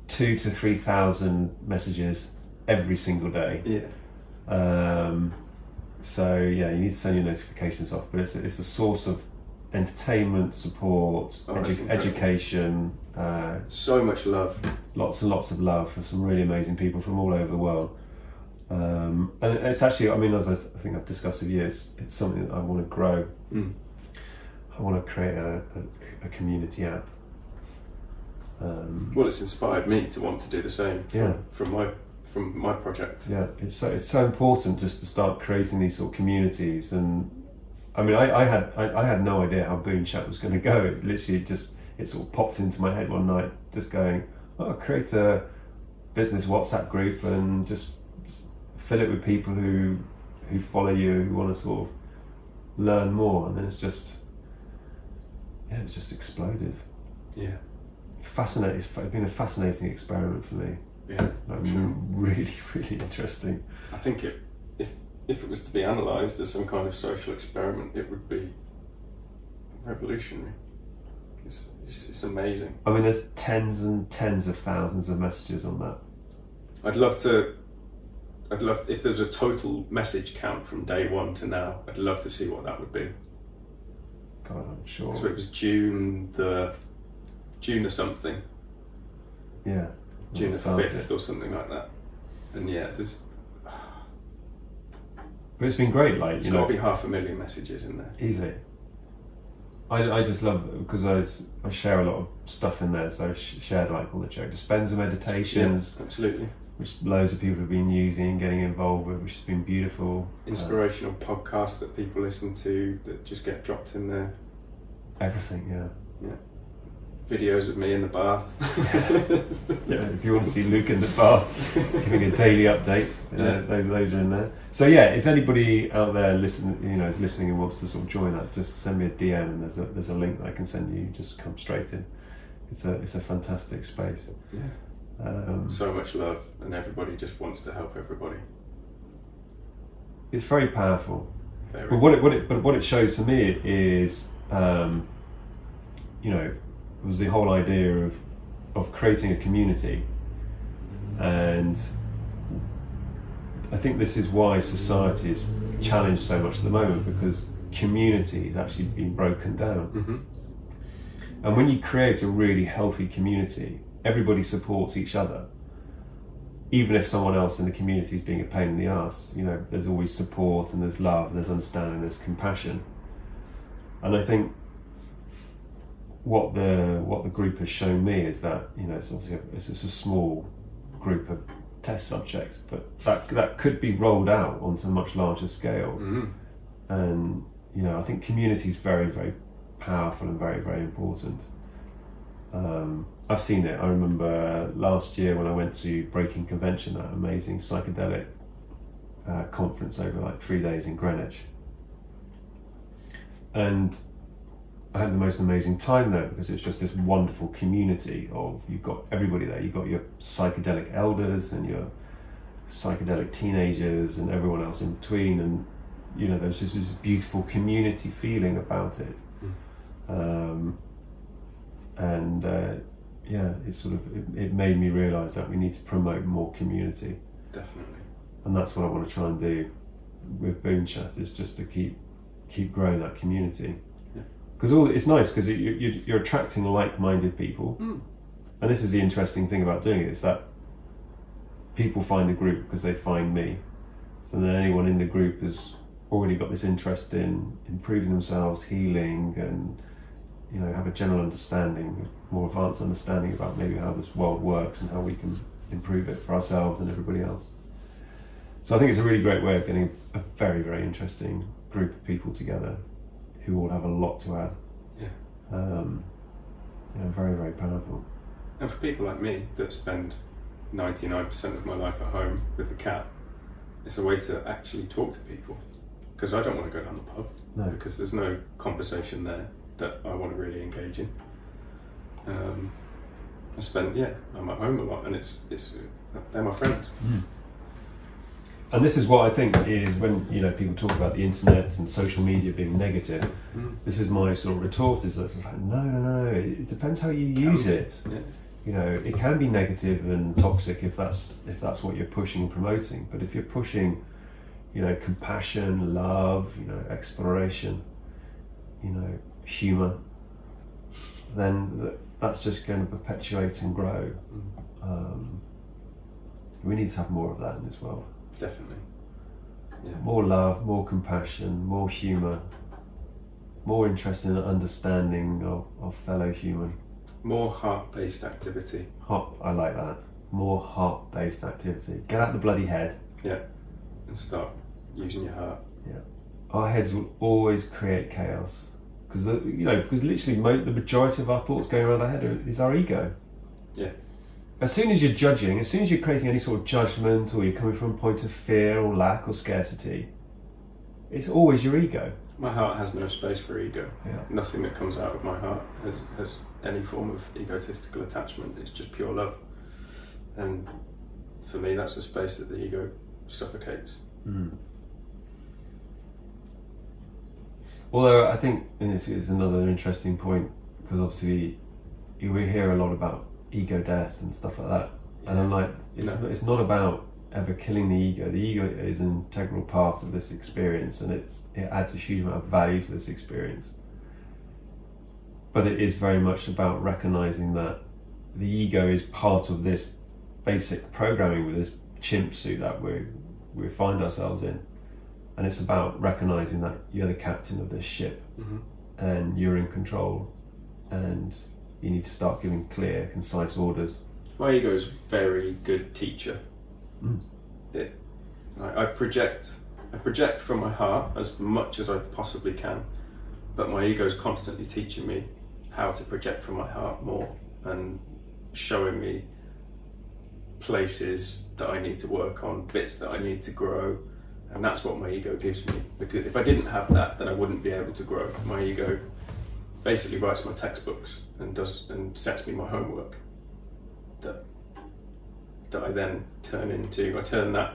2,000 to 3,000 messages every single day. Yeah. So yeah, you need to turn your notifications off, but it's a source of entertainment, support, education, so much love, lots and lots of love from some really amazing people from all over the world. And it's actually, I mean, as I think I've discussed with you, it's something that I want to grow. I want to create a community app. Well, it's inspired me to want to do the same from my project. Yeah, it's so important just to start creating these sort of communities. And I mean, I had no idea how Boon Chat was going to go. It literally it sort of popped into my head one night, just going, I'll create a business WhatsApp group and just fill it with people who follow you, who want to sort of learn more. And then it's just exploded. Yeah, fascinating. It's been a fascinating experiment for me. Yeah, really interesting. I think if it was to be analysed as some kind of social experiment, it would be revolutionary. It's amazing. I mean, there's tens and tens of thousands of messages on that. I'd love if there's a total message count from day one to now. I'd love to see what that would be. God, I'm sure. So it was June or something. Yeah. June the 5th or something like that. And yeah, there's. But it's been great. Like, it's got to be 500,000 messages in there. Easy. I just love it because I share a lot of stuff in there. So I shared like all the Joe Dispenza meditations. Yeah, absolutely. Which loads of people have been using, getting involved with, which has been beautiful. Inspirational podcasts that people listen to that just get dropped in there. Everything, yeah. Yeah. Videos of me in the bath. Yeah, if you want to see Luke in the bath giving a daily update, those are in there. So yeah, if anybody out there is listening and wants to sort of join that, just send me a DM and there's a link that I can send you. Just come straight in. It's a fantastic space. Yeah. So much love, and everybody just wants to help everybody. It's very powerful. But what it shows for me is, was the whole idea of creating a community. And I think this is why society is challenged so much at the moment, because community is actually being broken down. Mm-hmm. And when you create a really healthy community, everybody supports each other. Even if someone else in the community is being a pain in the arse, there's always support and there's love and there's understanding, there's compassion. And I think what the group has shown me is that it's obviously it's a small group of test subjects, but that could be rolled out onto a much larger scale. Mm-hmm. And I think community is very, very powerful and very, very important. I've seen it. I remember last year when I went to Breaking Convention, that amazing psychedelic conference over like 3 days in Greenwich, and I had the most amazing time there because it's just this wonderful community of, you've got everybody there. You've got your psychedelic elders and your psychedelic teenagers and everyone else in between, and there's just this beautiful community feeling about it. It made me realise that we need to promote more community. Definitely. And that's what I want to try and do with Boon Chat, is just to keep growing that community. Because it's nice because you're attracting like-minded people. And this is the interesting thing about doing it, is that people find a group because they find me. So then anyone in the group has already got this interest in improving themselves, healing, and have a general understanding, more advanced understanding about maybe how this world works and how we can improve it for ourselves and everybody else. So I think it's a really great way of getting a very, very interesting group of people together who all have a lot to add. Yeah. Very, very powerful. And for people like me that spend 99% of my life at home with a cat, it's a way to actually talk to people. Because I don't want to go down the pub. No. Because there's no conversation there that I want to really engage in. I'm at home a lot, and they're my friends. Mm. And this is what I think is when people talk about the internet and social media being negative. This is my sort of retort: is that it's like no. It depends how you use it. Yeah. It can be negative and toxic if that's what you're pushing and promoting. But if you're pushing, compassion, love, exploration, humour, then that's just going to perpetuate and grow. We need to have more of that in this world. Definitely. Yeah. More love, more compassion, more humour, more interest in understanding of fellow human. More heart-based activity. I like that. More heart-based activity. Get out the bloody head. Yeah. And start using your heart. Yeah. Our heads will always create chaos. Because literally the majority of our thoughts going around our head is our ego. Yeah. As soon as you're judging, as soon as you're creating any sort of judgment, or you're coming from a point of fear or lack or scarcity, it's always your ego. My heart has no space for ego. Yeah. Nothing that comes out of my heart has any form of egotistical attachment. It's just pure love. And for me, that's the space that the ego suffocates. Mm. Although I think this is another interesting point, because obviously we hear a lot about ego death and stuff like that, and I'm like, it's not about ever killing the ego. The ego is an integral part of this experience, and it adds a huge amount of value to this experience. But it is very much about recognizing that the ego is part of this basic programming with this chimp suit that we find ourselves in, and it's about recognizing that you're the captain of this ship, and you're in control, and you need to start giving clear, concise orders. My ego is a very good teacher. I project from my heart as much as I possibly can, but my ego is constantly teaching me how to project from my heart more, and showing me places that I need to work on, bits that I need to grow, and that's what my ego gives me. Because if I didn't have that, then I wouldn't be able to grow. My ego basically writes my textbooks and sets me my homework that I then turn that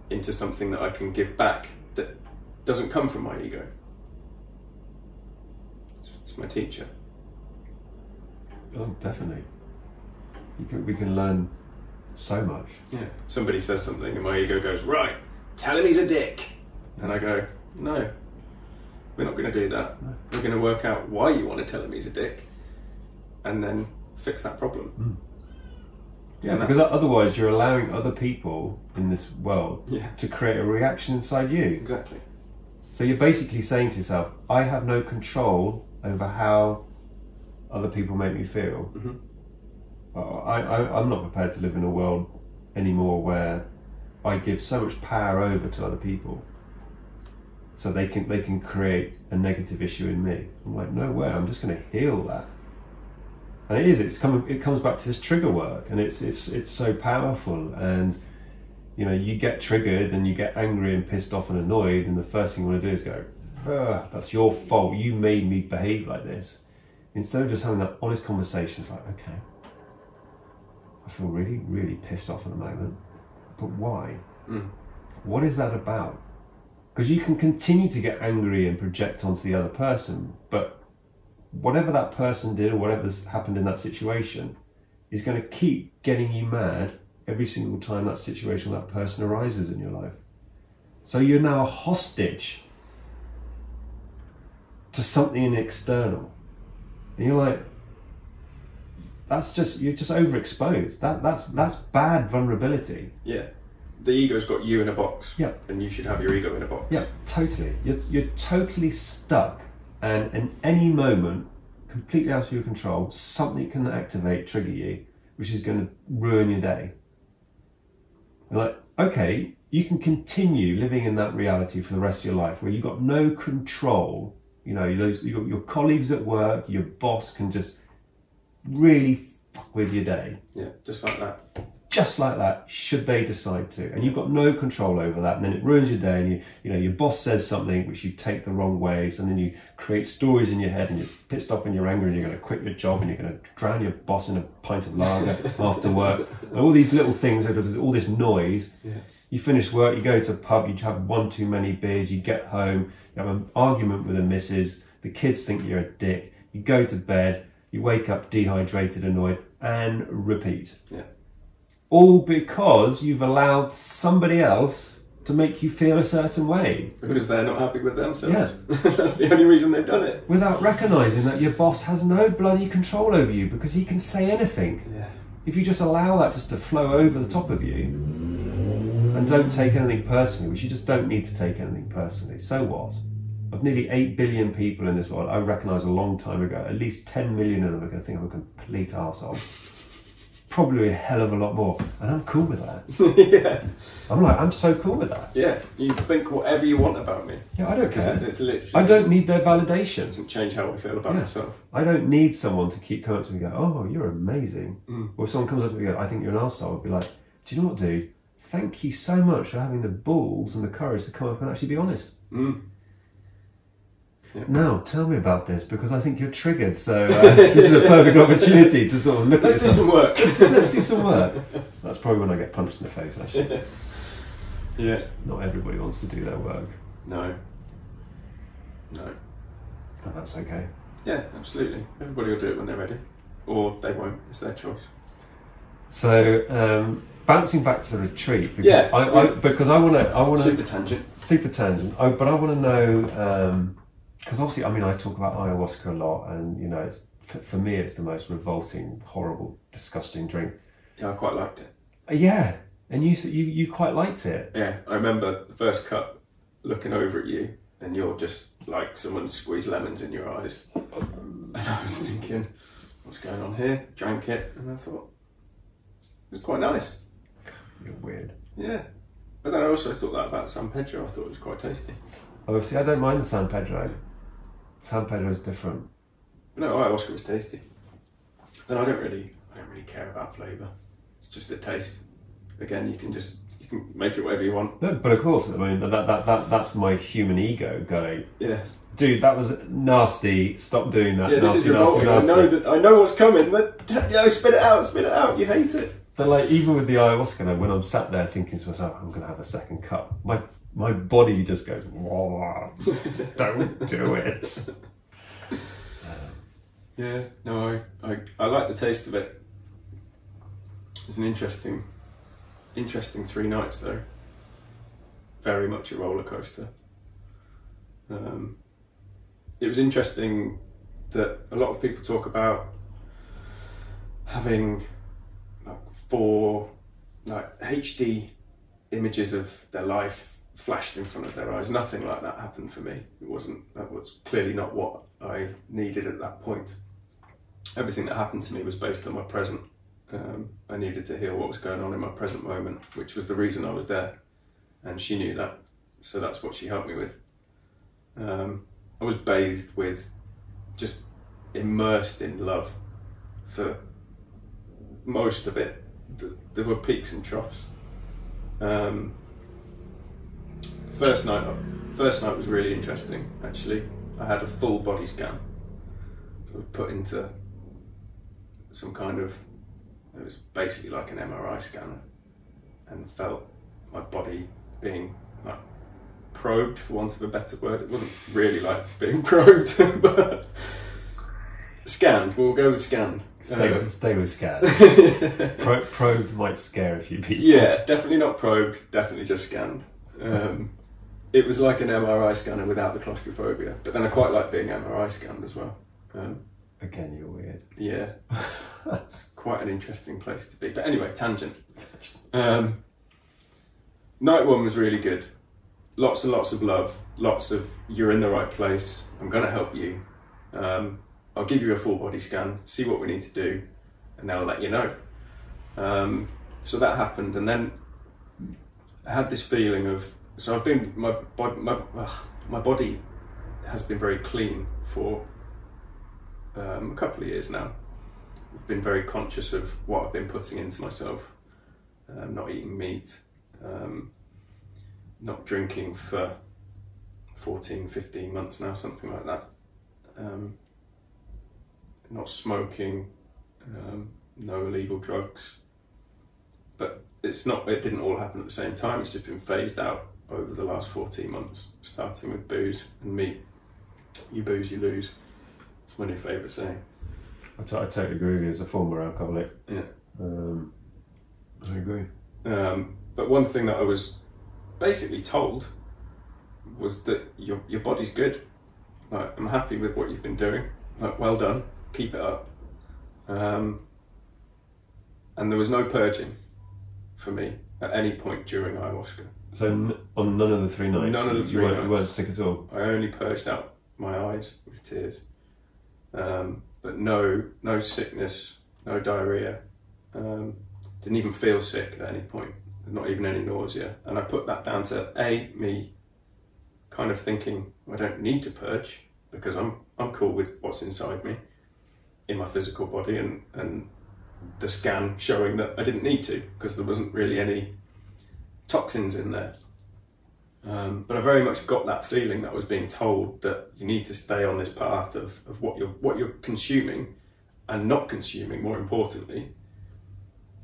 into something that I can give back that doesn't come from my ego. It's my teacher. Oh, definitely. We can learn so much. Yeah. Somebody says something and my ego goes, right, tell him he's a dick. And I go, no, we're not going to do that. No. We're going to work out why you want to tell him he's a dick, and then fix that problem. Yeah, because otherwise you're allowing other people in this world to create a reaction inside you. Exactly. So you're basically saying to yourself, I have no control over how other people make me feel. I'm not prepared to live in a world anymore where I give so much power over to other people, so they can create a negative issue in me. I'm like, no way, I'm just going to heal that. And it comes back to this trigger work, and it's so powerful. And you get triggered and you get angry and pissed off and annoyed, and the first thing you want to do is go, that's your fault, you made me behave like this. Instead of just having that honest conversation, it's like, okay, I feel really, really pissed off at the moment, but why? What is that about? Because you can continue to get angry and project onto the other person, but whatever that person did or whatever's happened in that situation is going to keep getting you mad every single time that situation or that person arises in your life. So you're now a hostage to something external. And you're like, you're just overexposed. That's bad vulnerability. Yeah. The ego's got you in a box. Yeah. And you should have your ego in a box. Yeah, totally. You're totally stuck, and in any moment, completely out of your control, something can activate, trigger you, which is going to ruin your day. And like, okay, you can continue living in that reality for the rest of your life, where you've got no control. Your colleagues at work, your boss can just really with your day. Yeah, just like that. Just like that, should they decide to. And you've got no control over that, and then it ruins your day, and you know, your boss says something which you take the wrong ways, and then you create stories in your head, and you're pissed off and you're angry, and you're going to quit your job, and you're going to drown your boss in a pint of lager after work. And all these little things, all this noise. Yeah. You finish work, you go to a pub, you have one too many beers, you get home, you have an argument with the missus, the kids think you're a dick, you go to bed, you wake up dehydrated, annoyed, and repeat. Yeah. All because you've allowed somebody else to make you feel a certain way. Because they're not happy with themselves. Yeah. That's the only reason they've done it. Without recognising that your boss has no bloody control over you, because he can say anything. Yeah. If you just allow that just to flow over the top of you, and don't take anything personally, which you just don't need to take anything personally, so what? Of nearly 8 billion people in this world, I recognise a long time ago, at least 10 million of them are going to think I'm a complete arsehole. Probably a hell of a lot more, and I'm cool with that. Yeah. I'm so cool with that. Yeah, you think whatever you want about me. Yeah, I don't care. It literally I don't need their validation. Doesn't change how I feel about myself. I don't need someone to keep coming up to me and go, oh, you're amazing. Or if someone comes up to me and go, I think you're an arsehole, I'd be like, do you know what, dude? Thank you so much for having the balls and the courage to come up and actually be honest. Yep. Now, tell me about this, because I think you're triggered, so this is a perfect opportunity to sort of look at Let's do some work. Let's do some work. That's probably when I get punched in the face, actually. Yeah. Not everybody wants to do their work. No. And that's okay. Yeah, absolutely. Everybody will do it when they're ready. Or they won't. It's their choice. So, bouncing back to the retreat, because because I want to super tangent. But I want to know, because obviously, I mean, I talk about ayahuasca a lot, and you know, it's for me, it's the most revolting, horrible, disgusting drink. Yeah, I quite liked it. Yeah, and you quite liked it. Yeah, I remember the first cup, looking over at you, and you're just like someone squeezed lemons in your eyes, and I was thinking, what's going on here? Drank it, and I thought it was quite nice. You're weird. Yeah. But then I also thought that about San Pedro. I thought it was quite tasty. Oh, see, I don't mind the San Pedro. San Pedro is different. No, ayahuasca was tasty. Then I don't really care about flavour. It's just a taste. Again, you can make it whatever you want. No, but of course, I mean that's my human ego going. Yeah. Dude, that was nasty. Stop doing that. Yeah, this is revolting. Nasty. I know what's coming. Spit it out. You hate it. But like, even with the ayahuasca, when I'm sat there thinking to myself, I'm going to have a second cup, my body just goes, don't do it. Yeah, no, I like the taste of it. It's an interesting 3 nights though. Very much a roller coaster. It was interesting that a lot of people talk about having like 4 HD images of their life flashed in front of their eyes. Nothing like that happened for me. That was clearly not what I needed at that point. Everything that happened to me was based on my present. I needed to heal what was going on in my present moment, which was the reason I was there, and she knew that, so that's what she helped me with. I was bathed with, just immersed in love for most of it. There were peaks and troughs. First night was really interesting, actually. I had a full body scan. So I was put into some kind of, it was basically like an MRI scanner, and felt my body being like probed, for want of a better word. It wasn't really like being probed, but scanned. We'll go with scanned. Stay with scanned. Probed might scare a few people. Yeah, definitely not probed, definitely just scanned. It was like an MRI scanner without the claustrophobia, but then I quite like being MRI scanned as well. Again, you're weird. Yeah, it's quite an interesting place to be. But anyway, tangent. Night 1 was really good. Lots and lots of love, lots of you're in the right place, I'm going to help you. I'll give you a full body scan, see what we need to do, and then I'll let you know. So that happened, and then I had this feeling of, so I've been, my body has been very clean for a couple of years now. been very conscious of what I've been putting into myself. Not eating meat, not drinking for 14, 15 months now, something like that. Not smoking, no illegal drugs. But it didn't all happen at the same time. It's just been phased out over the last 14 months, starting with booze and meat. You booze, you lose. It's my new favourite saying. I totally agree with you as a former alcoholic. Yeah. I agree. But one thing that I was basically told was that your body's good. Like, I'm happy with what you've been doing. Like, well done, keep it up. And there was no purging for me at any point during ayahuasca. So on none of the 3 nights? None of the 3 nights. You weren't sick at all? I only purged out my eyes with tears. But no sickness, no diarrhea. Didn't even feel sick at any point, not even any nausea. And I put that down to me kind of thinking I don't need to purge because I'm cool with what's inside me in my physical body, and the scan showing that I didn't need to because there wasn't really any toxins in there. But I very much got that feeling that I was being told that you need to stay on this path of what you're consuming and not consuming, more importantly,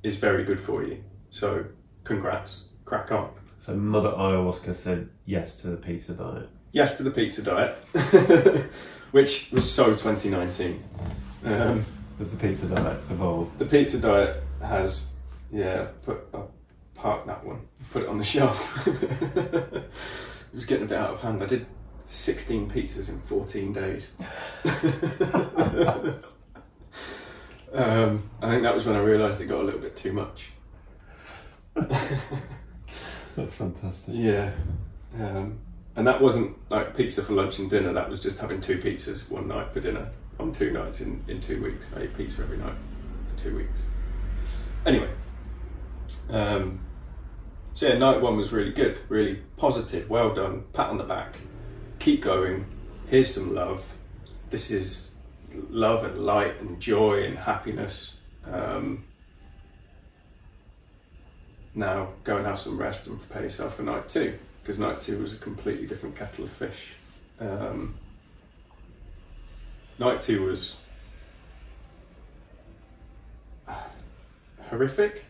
is very good for you. So congrats, crack on. So Mother Ayahuasca said yes to the pizza diet. Yes to the pizza diet, which was so 2019. Has the pizza diet evolved? The pizza diet has, I've parked that one, put it on the shelf. It was getting a bit out of hand. I did 16 pizzas in 14 days. I think that was when I realised it got a little bit too much. That's fantastic. Yeah. And that wasn't like pizza for lunch and dinner, that was just having 2 pizzas one night for dinner on 2 nights in 2 weeks. I ate pizza every night for 2 weeks. Anyway, so yeah, night 1 was really good, really positive, well done, pat on the back, keep going, here's some love. This is love and light and joy and happiness. Now go and have some rest and prepare yourself for night 2, because night 2 was a completely different kettle of fish. Night 2 was horrific.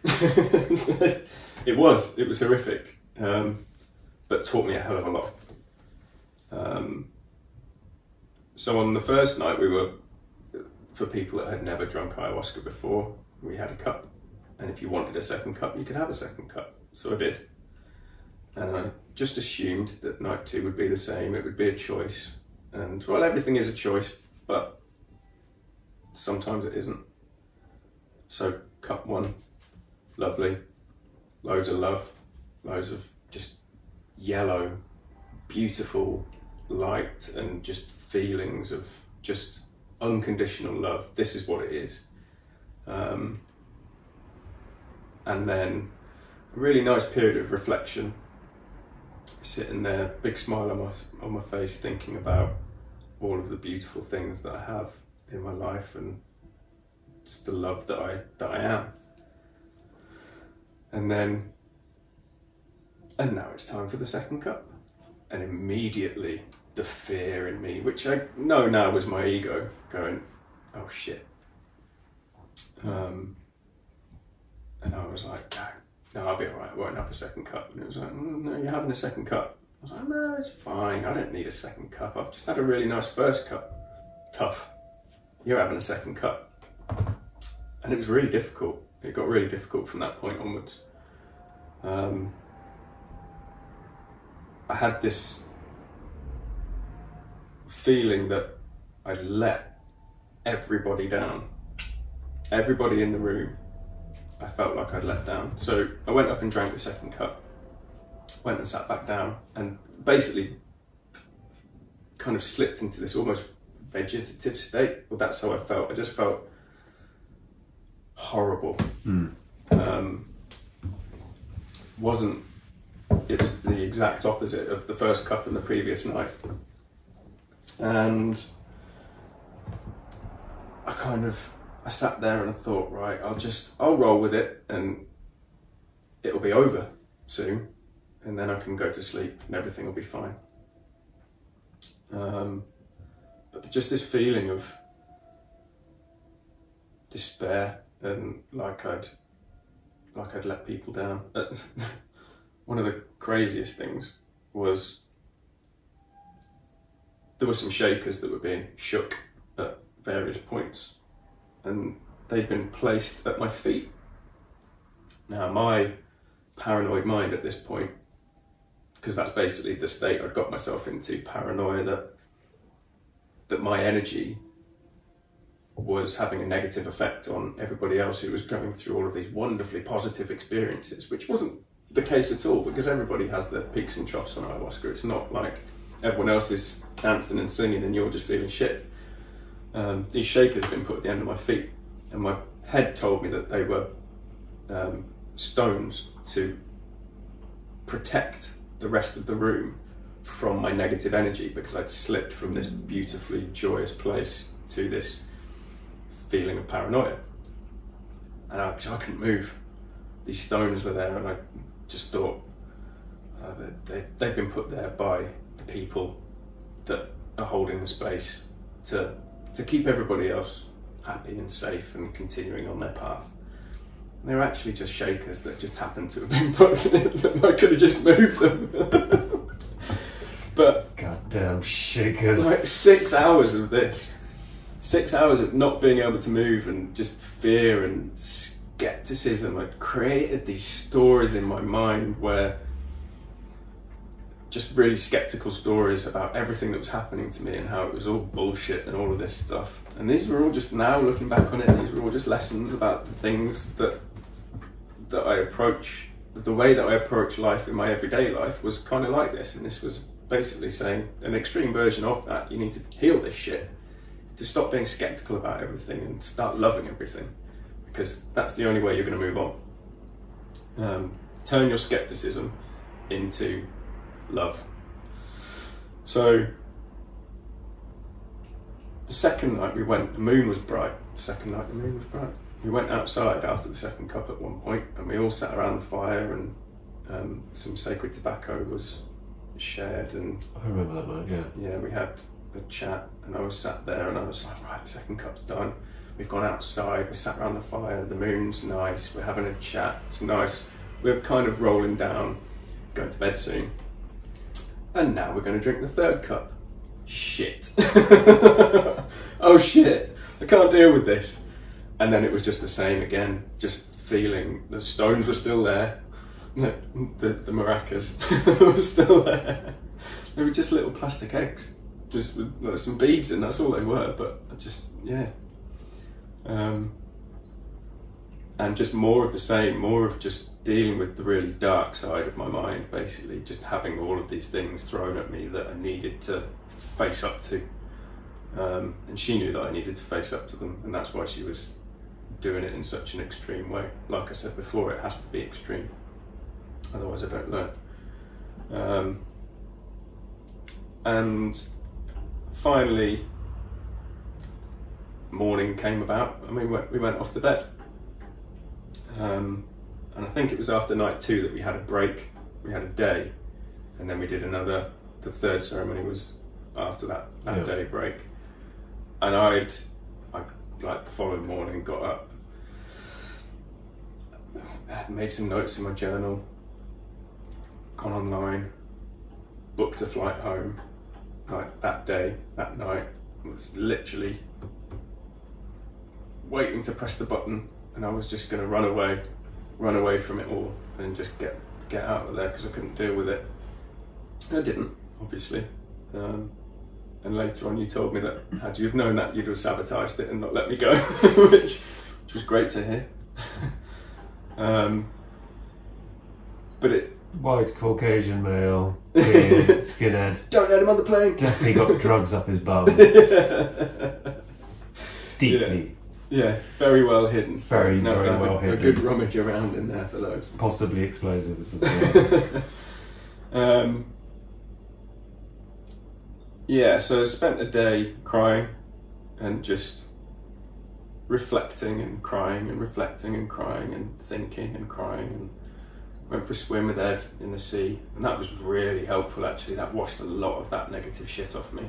It was horrific, but taught me a hell of a lot. So on the first night, we were, for people that had never drunk ayahuasca before, we had a cup, and if you wanted a second cup, you could have a second cup. So I did, and I just assumed that night 2 would be the same. It would be a choice, and well, everything is a choice, but sometimes it isn't. So cup 1, lovely, loads of love, loads of just yellow, beautiful light, and just feelings of just unconditional love. This is what it is. And then a really nice period of reflection, sitting there, big smile on my face, thinking about all of the beautiful things that I have in my life and just the love that I am. And now it's time for the second cup. And immediately the fear in me, which I know now was my ego going, oh shit. And I was like, no, I'll be all right, I won't have the second cup. And it was like, no, you're having a second cup. I was like, no, it's fine, I don't need a second cup. I've just had a really nice first cup. Tough. You're having a second cup. And it was really difficult. It got really difficult from that point onwards. I had this feeling that I'd let everybody down. Everybody in the room, I felt like I'd let down. So I went up and drank the second cup, went and sat back down, and basically kind of slipped into this almost vegetative state. Well, that's how I felt. I just felt horrible. It was the exact opposite of the first cup and the previous night. And I kind of I sat there and I thought, right, I'll roll with it and it'll be over soon, and then I can go to sleep and everything will be fine. But just this feeling of despair and like I'd let people down. One of the craziest things was there were some shakers that were being shook at various points, and they'd been placed at my feet. Now my paranoid mind at this point, because that's basically the state I'd got myself into, paranoia that my energy was having a negative effect on everybody else who was going through all of these wonderfully positive experiences, which wasn't the case at all, because everybody has their peaks and troughs on ayahuasca. It's not like everyone else is dancing and singing and you're just feeling shit. These shakers had been put at the end of my feet, and my head told me that they were stones to protect the rest of the room from my negative energy, because I'd slipped from this beautifully joyous place to this feeling of paranoia, and I couldn't move. These stones were there, and I just thought they've been put there by the people that are holding the space to keep everybody else happy and safe and continuing on their path. And they were actually just shakers that just happened to have been put that I could have just moved them. But goddamn shakers. Like 6 hours of this. 6 hours of not being able to move and just fear and skepticism. I'd created these stories in my mind where just really skeptical stories about everything that was happening to me and how it was all bullshit and all of this stuff. And these were all just, now looking back on it, these were all just lessons about the things that I approach, the way that I approach life in my everyday life was kind of like this. And this was basically saying an extreme version of that. You need to heal this shit, to stop being skeptical about everything and start loving everything, because that's the only way you're going to move on. Turn your skepticism into love. So the second night we went, the moon was bright. The second night the moon was bright. We went outside after the second cup at one point, and we all sat around the fire, and some sacred tobacco was shared, and I remember that night. Yeah, we had a chat, and I was sat there and I was like, right, the second cup's done. We've gone outside, we sat around the fire, the moon's nice, we're having a chat, it's nice. We're kind of rolling down, going to bed soon. And now we're going to drink the third cup. Shit. Oh shit, I can't deal with this. And then it was just the same again, just feeling the stones were still there, the maracas were still there. They were just little plastic eggs, just with like, some beads in, that's all they were, but I just, yeah. And just more of the same, more of just dealing with the really dark side of my mind, basically, just having all of these things thrown at me that I needed to face up to. And she knew that I needed to face up to them, and that's why she was doing it in such an extreme way. Like I said before, it has to be extreme, otherwise I don't learn. And finally, morning came about, and we went off to bed. And I think it was after night 2 that we had a break. We had a day, and then we did another. The third ceremony was after that day break. And I like the following morning got up, had made some notes in my journal, gone online, booked a flight home. Like that day, that night, was literally waiting to press the button, and I was just going to run away from it all and just get out of there, because I couldn't deal with it. And I didn't, obviously. And later on you told me that had you have known that, you'd have sabotaged it and not let me go, which was great to hear. But it... White Caucasian male, beard, skinhead. Don't let him on the plane! Definitely got drugs up his bum. Deeply. Yeah, very well hidden. Very well hidden. A good rummage around in there for those. Possibly explosives as well. Yeah, so I spent a day crying and just reflecting and crying and reflecting and crying and thinking and crying, and went for a swim with Ed in the sea, and that was really helpful actually. That washed a lot of that negative shit off me,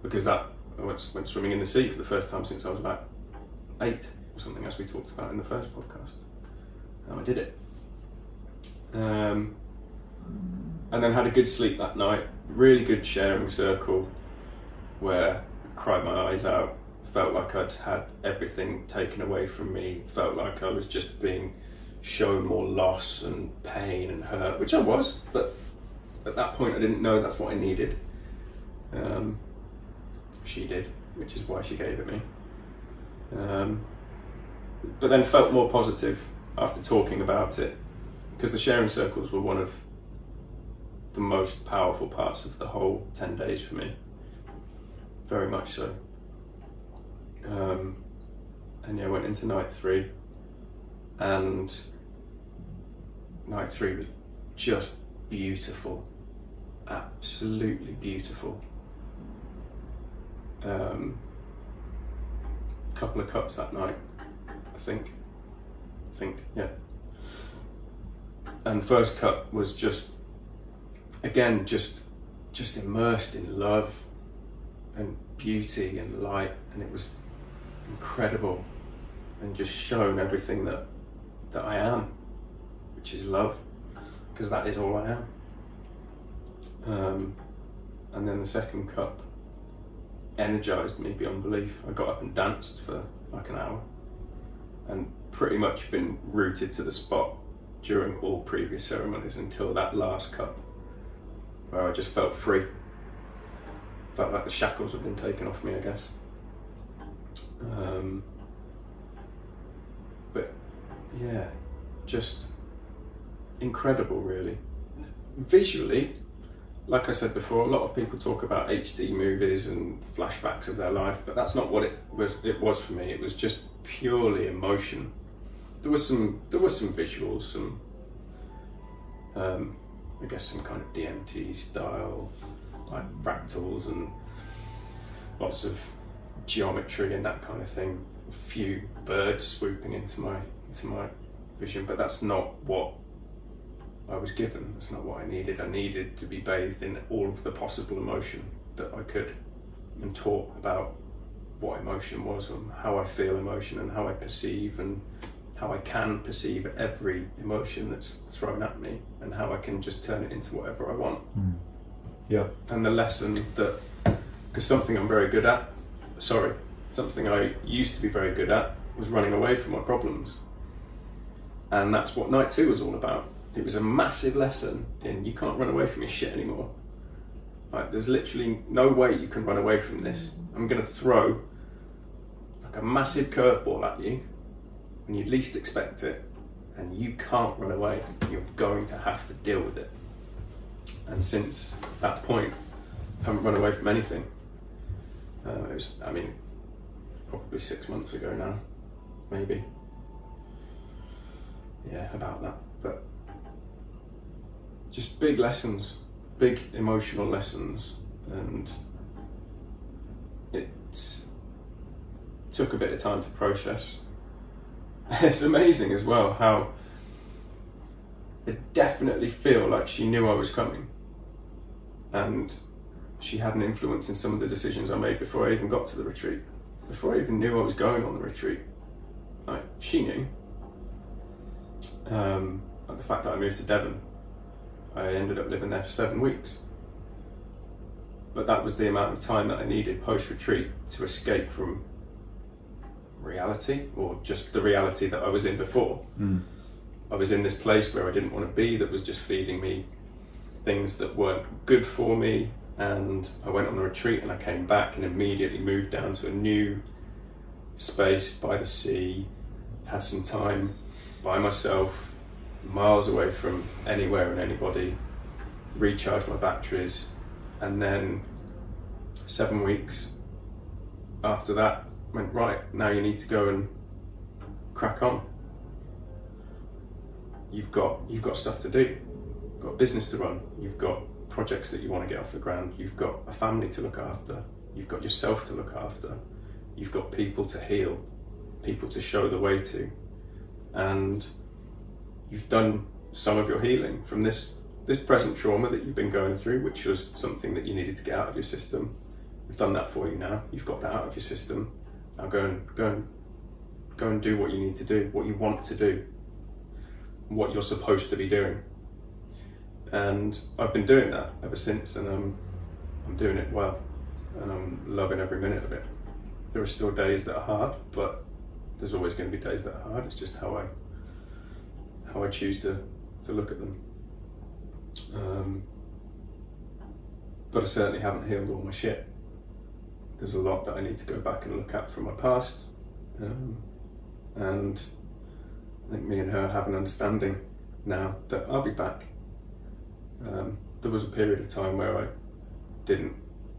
because I went swimming in the sea for the first time since I was about 8 or something, as we talked about in the first podcast. And I did it. And then had a good sleep that night, really good sharing circle where I cried my eyes out, felt like I'd had everything taken away from me, felt like I was just being shown more loss and pain and hurt, which I was, but at that point I didn't know that's what I needed. She did, which is why she gave it me. But then felt more positive after talking about it, because the sharing circles were one of the most powerful parts of the whole 10 days for me, very much so. And yeah, went into night 3, and night 3 was just beautiful, absolutely beautiful. Couple of cups that night, I think, yeah. And first cup was just, again, just immersed in love and beauty and light, and it was incredible, and just shown everything that I am, which is love, because that is all I am. And then the second cup energized me beyond belief. I got up and danced for like an hour, and pretty much been rooted to the spot during all previous ceremonies until that last cup, where I just felt free. Felt like the shackles had been taken off me, I guess. But yeah, just incredible, really. Visually, like I said before, a lot of people talk about HD movies and flashbacks of their life, but that's not what it was for me. It was just purely emotion. There was some visuals, some I guess some kind of DMT style, like fractals and lots of geometry and that kind of thing. A few birds swooping into my vision, but that's not what I was given. That's not what I needed. I needed to be bathed in all of the possible emotion that I could, and taught about what emotion was and how I feel emotion and how I perceive and how I can perceive every emotion that's thrown at me, and how I can just turn it into whatever I want. Yeah. And the lesson that, because something I used to be very good at was running away from my problems. And that's what night 2 was all about. It was a massive lesson in, you can't run away from your shit anymore. Like, there's literally no way you can run away from this. I'm going to throw like a massive curveball at you when you least expect it, and you can't run away. You're going to have to deal with it. And since that point, I haven't run away from anything. It was, I mean, probably 6 months ago now, maybe. Yeah, about that. But just big lessons, big emotional lessons, and it took a bit of time to process. It's amazing as well how I definitely feel like she knew I was coming, and she had an influence in some of the decisions I made before I even got to the retreat, before I even knew I was going on the retreat. Like, she knew. Like the fact that I moved to Devon, I ended up living there for 7 weeks, but that was the amount of time that I needed post-retreat to escape from reality, or just the reality that I was in before. I was in this place where I didn't want to be, that was just feeding me things that weren't good for me, and I went on a retreat and I came back and immediately moved down to a new space by the sea, had some time by myself, miles away from anywhere and anybody, recharged my batteries, and then 7 weeks after that went, right, now you need to go and crack on. You've got stuff to do, you've got business to run, you've got projects that you want to get off the ground, you've got a family to look after, you've got yourself to look after, you've got people to heal, people to show the way to, and you've done some of your healing from this present trauma that you've been going through, which was something that you needed to get out of your system. We've done that for you now. You've got that out of your system. Now go and do what you need to do, what you want to do, what you're supposed to be doing. And I've been doing that ever since, and I'm doing it well, and I'm loving every minute of it. There are still days that are hard, but there's always going to be days that are hard. It's just how I choose to look at them. But I certainly haven't healed all my shit. There's a lot that I need to go back and look at from my past, and I think me and her have an understanding now that I'll be back. There was a period of time where I didn't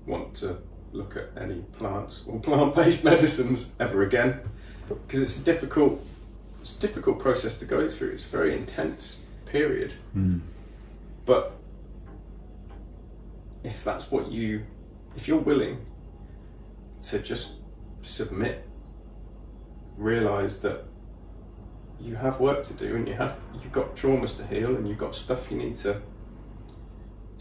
want to look at any plants or plant-based medicines ever again, because it's a difficult process to go through. It's a very intense period. But if that's what if you're willing to just submit, realize that you have work to do, and you've got traumas to heal, and you've got stuff you need to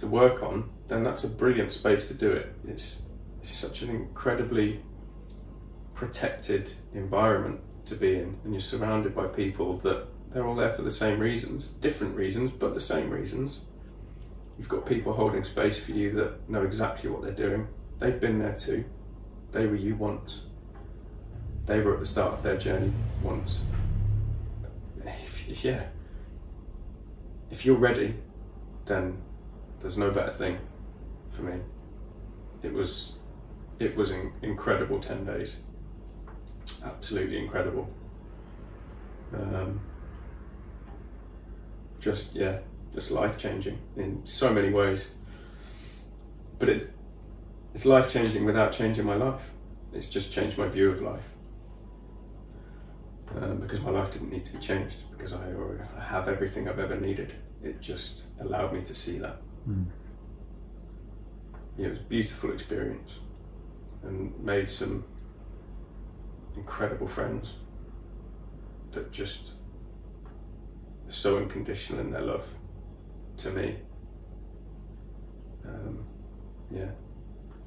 work on, then that's a brilliant space to do it. It's such an incredibly protected environment to be in, and you're surrounded by people that they're all there for the same reasons, different reasons, but the same reasons. You've got people holding space for you that know exactly what they're doing. They've been there too. They were you once. They were at the start of their journey once. If you're ready, then there's no better thing for me. It was an incredible 10 days. Absolutely incredible. Just life-changing in so many ways. But it's life-changing without changing my life. It's just changed my view of life. Because my life didn't need to be changed, because I have everything I've ever needed. It just allowed me to see that. Yeah, it was a beautiful experience, and made some incredible friends that just are so unconditional in their love to me.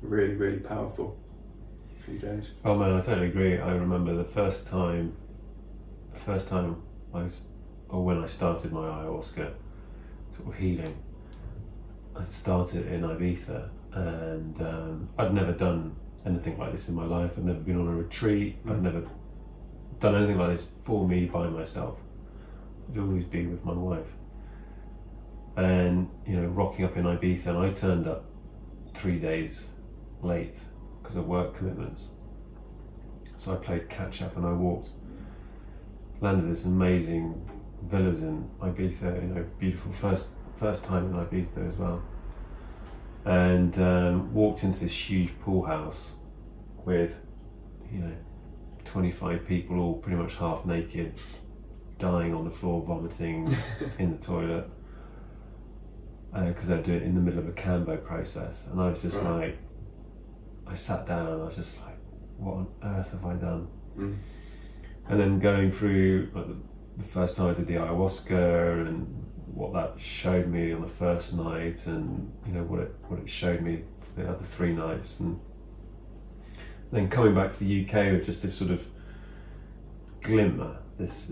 Really, really powerful few days. Oh man, I totally agree. I remember the first time when I started my ayahuasca sort of healing, I started in Ibiza, and I'd never done anything like this in my life. I'd never been on a retreat. I'd never done anything like this for me by myself. I'd always be with my wife. And rocking up in Ibiza, and I turned up 3 days late because of work commitments. So I played catch up, and I landed this amazing villas in Ibiza. Beautiful first time in Ibiza as well. And walked into this huge pool house with 25 people, all pretty much half naked, dying on the floor, vomiting in the toilet, because they're doing it in the middle of a Cambo process. And I was just like, I sat down and I was just like, what on earth have I done? And then going through the first time I did the ayahuasca, and what that showed me on the first night, and what it showed me for the other 3 nights, and then coming back to the UK with just this sort of glimmer, this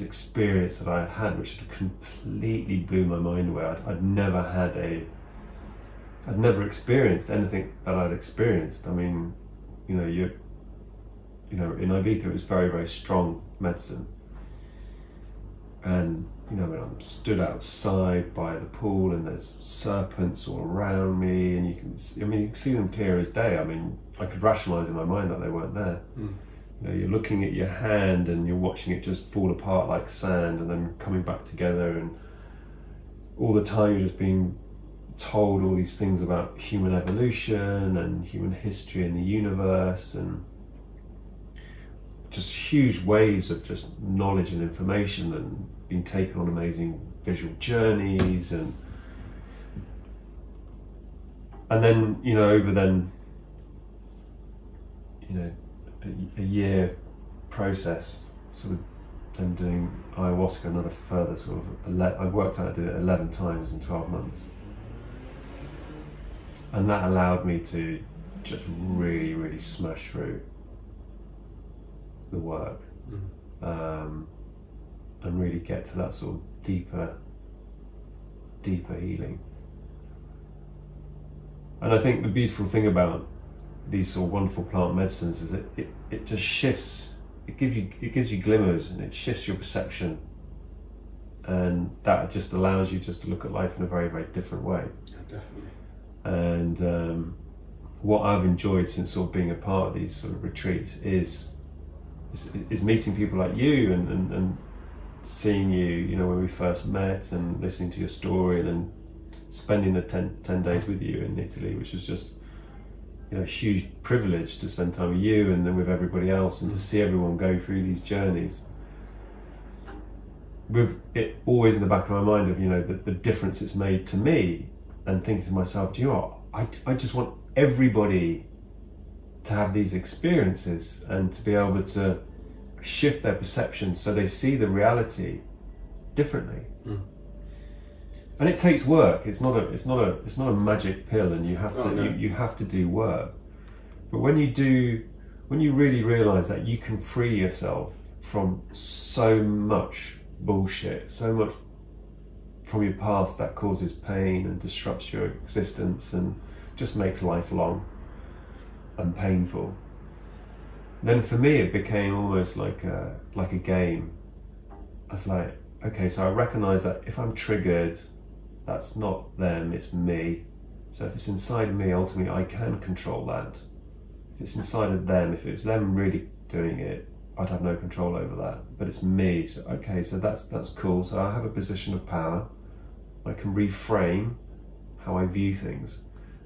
experience that I had, which had completely blew my mind away. I'd never experienced anything that I'd experienced. I mean, in Ibiza it was very, very strong medicine. And when I'm stood outside by the pool, and there's serpents all around me, and you can see them clear as day. I mean, I could rationalise in my mind that they weren't there. You're looking at your hand, and you're watching it just fall apart like sand, and then coming back together, and all the time you're just being told all these things about human evolution and human history in the universe, and just huge waves of just knowledge and information, and being taken on amazing visual journeys, and then over a year process, sort of then doing ayahuasca another further sort of, I worked out I did it 11 times in 12 months. And that allowed me to just really, really smash through the work, and really get to that sort of deeper healing. And I think the beautiful thing about these sort of wonderful plant medicines is that it just shifts. It gives you glimmers, and it shifts your perception, and that just allows you just to look at life in a very, very different way. Yeah, definitely. And what I've enjoyed since sort of being a part of these sort of retreats is meeting people like you and seeing you, when we first met, and listening to your story, and then spending the 10 days with you in Italy, which was just a huge privilege to spend time with you and then with everybody else, and to see everyone go through these journeys. With it always in the back of my mind of the difference it's made to me, and thinking to myself, do you know what, I just want everybody to have these experiences and to be able to shift their perception so they see the reality differently. And it takes work. It's not a magic pill, and you have you have to do work. But when you really realise that you can free yourself from so much bullshit, so much from your past that causes pain and disrupts your existence and just makes life long and painful, then for me it became almost like a game. I was like, okay, so I recognise that if I'm triggered, that's not them, it's me. So if it's inside of me, ultimately I can control that. If it's inside of them, if it's them really doing it, I'd have no control over that. But it's me, so okay, so that's cool. So I have a position of power. I can reframe how I view things.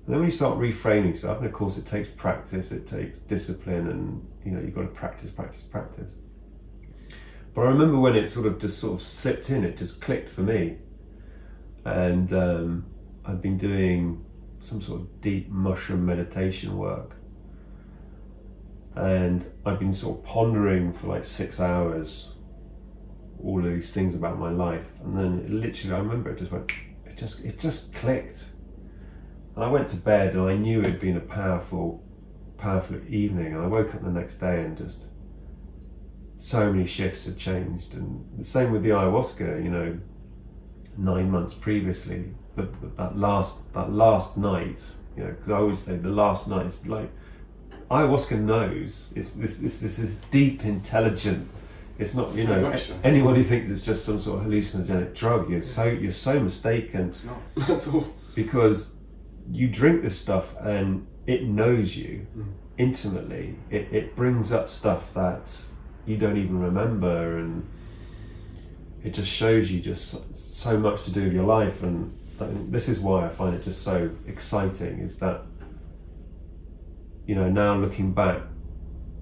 And then when you start reframing stuff, and of course it takes practice, it takes discipline, and you've got to practice. But I remember when it sort of slipped in, it just clicked for me. And I'd been doing some sort of deep mushroom meditation work, and I'd been sort of pondering for like 6 hours all of these things about my life, and then I remember it just clicked. And I went to bed, and I knew it had been a powerful evening, and I woke up the next day and just so many shifts had changed. And the same with the ayahuasca, 9 months previously, that last night, because I always say the last night is like, ayahuasca knows it's this is deep, intelligent. It's not, anyone who thinks it's just some sort of hallucinogenic drug, you're so mistaken. It's not at all. Because you drink this stuff and it knows you intimately. It brings up stuff that you don't even remember, and it just shows you just so much to do with your life. And this is why I find it just so exciting, is that now looking back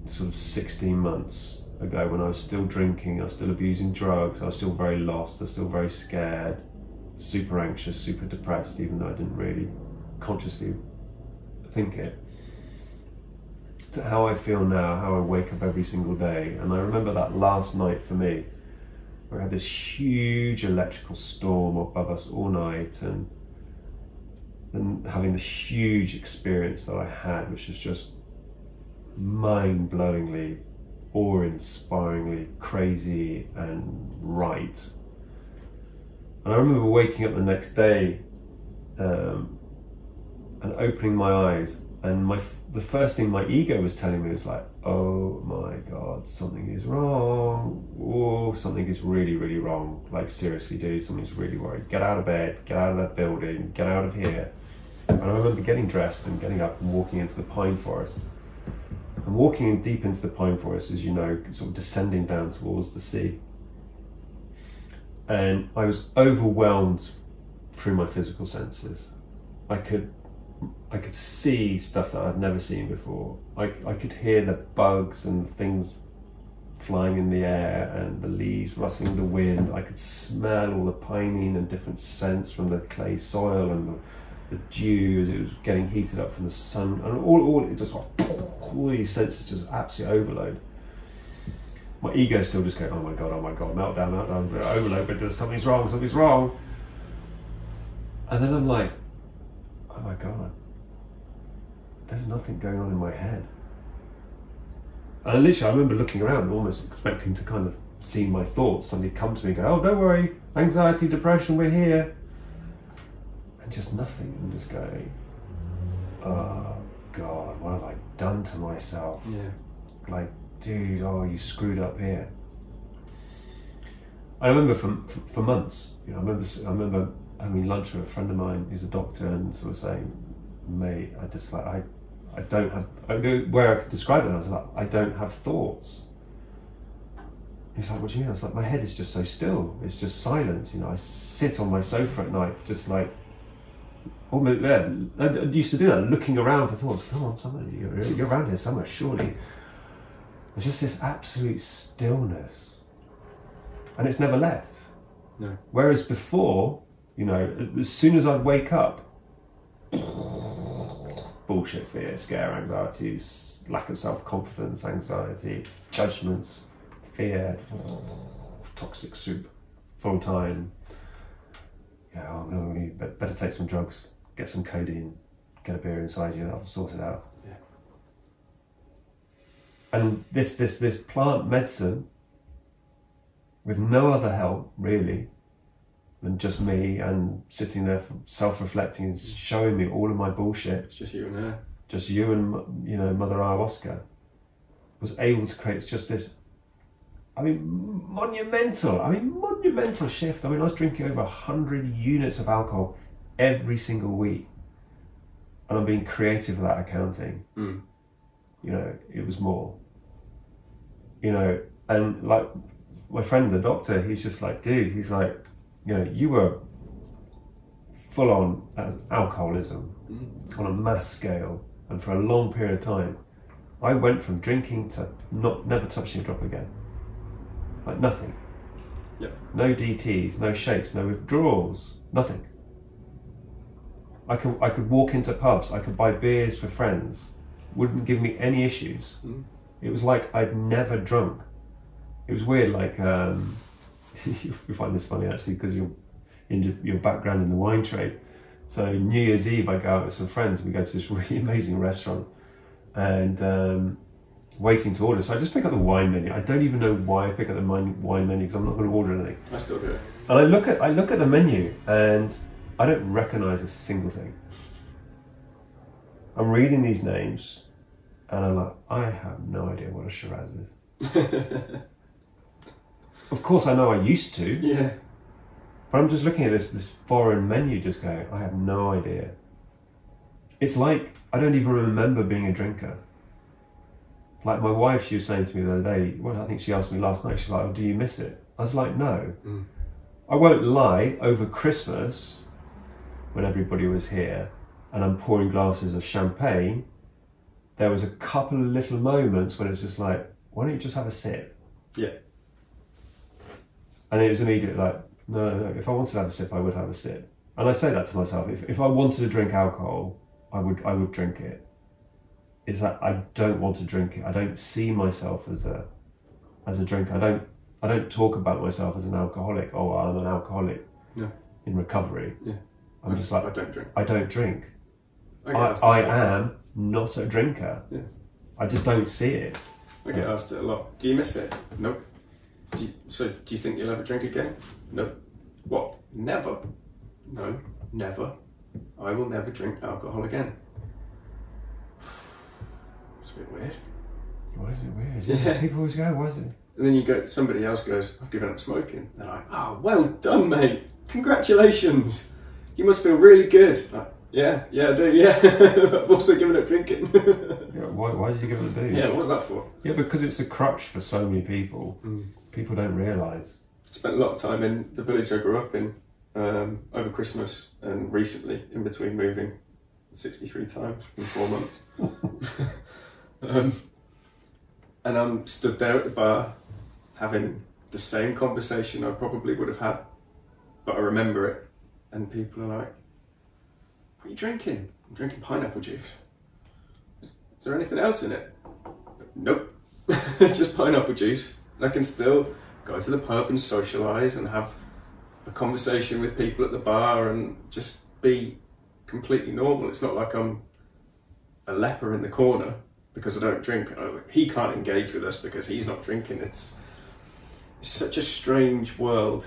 sort of 16 months ago, when I was still drinking, I was still abusing drugs, I was still very lost, I was still very scared, super anxious, super depressed, even though I didn't really consciously think it, to how I feel now, how I wake up every single day. And I remember that last night for me, where I had this huge electrical storm above us all night, and having this huge experience that I had, which was just mind-blowingly, awe-inspiringly crazy and right. And I remember waking up the next day and opening my eyes, and the first thing my ego was telling me was like, oh my God, something is wrong. Oh, something is really, really wrong. Like, seriously, dude, something's really worried. Get out of bed, get out of that building, get out of here. And I remember getting dressed and getting up and walking into the pine forest. And walking deep into the pine forest, as you know, sort of descending down towards the sea. And I was overwhelmed through my physical senses. I could see stuff that I'd never seen before. I could hear the bugs and things flying in the air and the leaves rustling in the wind. I could smell all the pinene and different scents from the clay soil and the dew as it was getting heated up from the sun, and all it just like all these senses just absolute overload. My ego still just going, oh my god, meltdown, overload, but there's something's wrong. And then I'm like, oh my god, there's nothing going on in my head. And literally, I remember looking around, almost expecting to kind of see my thoughts. Somebody come to me and go, oh, don't worry, anxiety, depression, we're here. And just nothing. And just going, oh God, what have I done to myself? Yeah. Like, dude, oh, you screwed up here. I remember for months, I remember having lunch with a friend of mine who's a doctor and sort of saying, mate, I just like, I don't have, where I could describe it, I was like, I don't have thoughts. He's like, what do you mean? I was like, my head is just so still. It's just silent. I sit on my sofa at night, just like, almost, yeah, I used to do that, looking around for thoughts. Come on, somebody, you're around here somewhere, surely. It's just this absolute stillness. And it's never left. No. Whereas before, as soon as I'd wake up, bullshit, fear, scare, anxieties, lack of self-confidence, anxiety, judgments, fear, toxic soup, full time. Yeah, I'm better take some drugs, get some codeine, get a beer inside you, I'll sort it out. Yeah. And this plant medicine, with no other help really than just me and sitting there self-reflecting and showing me all of my bullshit. It's just you and her. Just you and Mother Ayahuasca was able to create just this. Monumental shift. I was drinking over 100 units of alcohol every single week, and I'm being creative without accounting. It was more. And like my friend, the doctor, he's just like, dude, he's like, you were full on alcoholism on a mass scale, and for a long period of time, I went from drinking to never touching a drop again. Like nothing. Yep. No DTs, no shakes, no withdrawals, nothing. I could walk into pubs, I could buy beers for friends, wouldn't give me any issues. It was like I'd never drunk. It was weird, like, you find this funny actually because your background in the wine trade. So New Year's Eve I go out with some friends, we go to this really amazing restaurant and waiting to order. So I just pick up the wine menu. I don't even know why I pick up the wine menu because I'm not going to order anything. I still do it. And I look at the menu and I don't recognise a single thing. I'm reading these names and I'm like, I have no idea what a Shiraz is. Of course I know I used to. Yeah. But I'm just looking at this foreign menu just going, I have no idea. It's like, I don't even remember being a drinker. Like my wife, she was saying to me the other day, well, I think she asked me last night, she's like, oh, do you miss it? I was like, no. I won't lie, over Christmas, when everybody was here, and I'm pouring glasses of champagne, there was a couple of little moments when it was just like, why don't you just have a sip? Yeah. And it was immediately like, no, if I wanted to have a sip, I would have a sip. And I say that to myself, if I wanted to drink alcohol, I would drink it. Is that I don't want to drink it. I don't see myself as a drinker. I don't talk about myself as an alcoholic. Oh, I'm an alcoholic. No. In recovery. Yeah. I'm just like, I don't drink. I don't drink. I am not a drinker. Yeah. I just don't see it. I get asked it a lot. Do you miss it? Nope. Do you think you'll ever drink again? No. What? Never? No, never. I will never drink alcohol again. It's a bit weird. Why is it weird? Yeah. People always go, why is it? And then somebody else goes, I've given up smoking. They're like, oh, well done, mate. Congratulations. You must feel really good. Like, yeah, I do, yeah. I've also given up drinking. Yeah, why did you give it a booze? Yeah, what was that for? Yeah, because it's a crutch for so many people. People don't realise. I spent a lot of time in the village I grew up in over Christmas and recently in between moving 63 times in 4 months. And I'm stood there at the bar having the same conversation I probably would have had, but I remember it, and people are like, What are you drinking? I'm drinking pineapple juice. Is there anything else in it? Nope. Just pineapple juice. And I can still go to the pub and socialise and have a conversation with people at the bar and just be completely normal. It's not like I'm a leper in the corner because I don't drink. He can't engage with us because he's not drinking. It's such a strange world.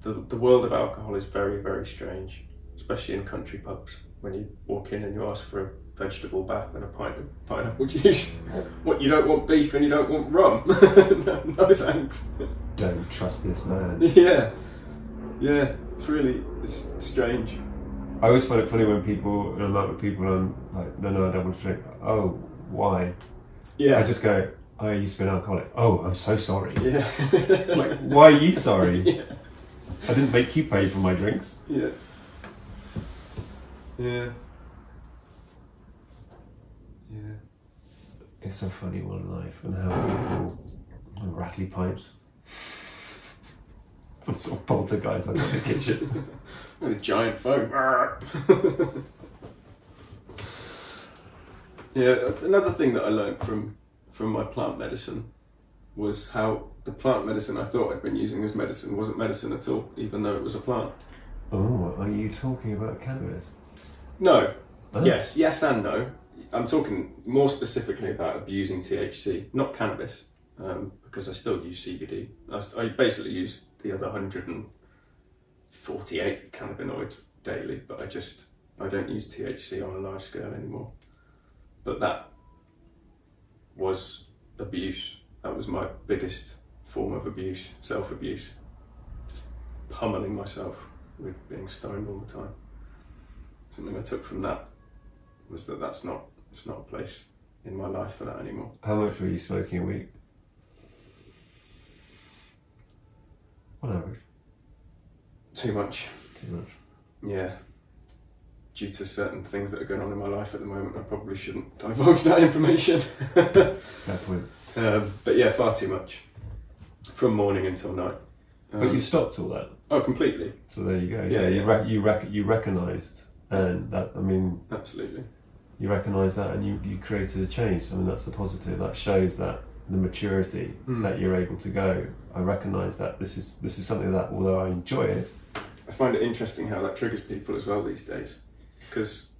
The world of alcohol is very, very strange, especially in country pubs. When you walk in and you ask for a vegetable bath and a pint of pineapple juice. What, you don't want beef and you don't want rum? No thanks. Don't trust this man. Yeah, it's strange. I always find it funny when people, and I'm out with people and I'm like, no, I don't want to drink. Oh, why? Yeah. I just go, I used to be an alcoholic. Oh, I'm so sorry. Yeah. Like, why are you sorry? Yeah. I didn't make you pay for my drinks. Yeah. Yeah. Yeah. It's a funny one, life, and how people rattly pipes. Some sort of poltergeist like in the kitchen. With giant foam. Yeah, another thing that I learned from my plant medicine was how the plant medicine I thought I'd been using as medicine wasn't medicine at all, even though it was a plant. Oh, are you talking about cannabis? No. Oh. Yes and no. I'm talking more specifically about abusing THC, not cannabis, because I still use CBD. I basically use the other 148 cannabinoids daily, but I don't use THC on a large scale anymore. But that was abuse. That was my biggest form of abuse, self-abuse. Just pummeling myself with being stoned all the time. Something I took from that was that it's not a place in my life for that anymore. How much were you smoking a week? On average? Too much. Too much. Yeah. Due to certain things that are going on in my life at the moment, I probably shouldn't divulge that information. Fair point. But yeah, far too much. From morning until night. But you stopped all that? Oh, completely. So there you go. Yeah. You recognised, and that, I mean... Absolutely. You recognised that and you created a change. I mean, that's a positive. That shows that the maturity that you're able to go. I recognise that this is something that, although I enjoy it... I find it interesting how that triggers people as well these days.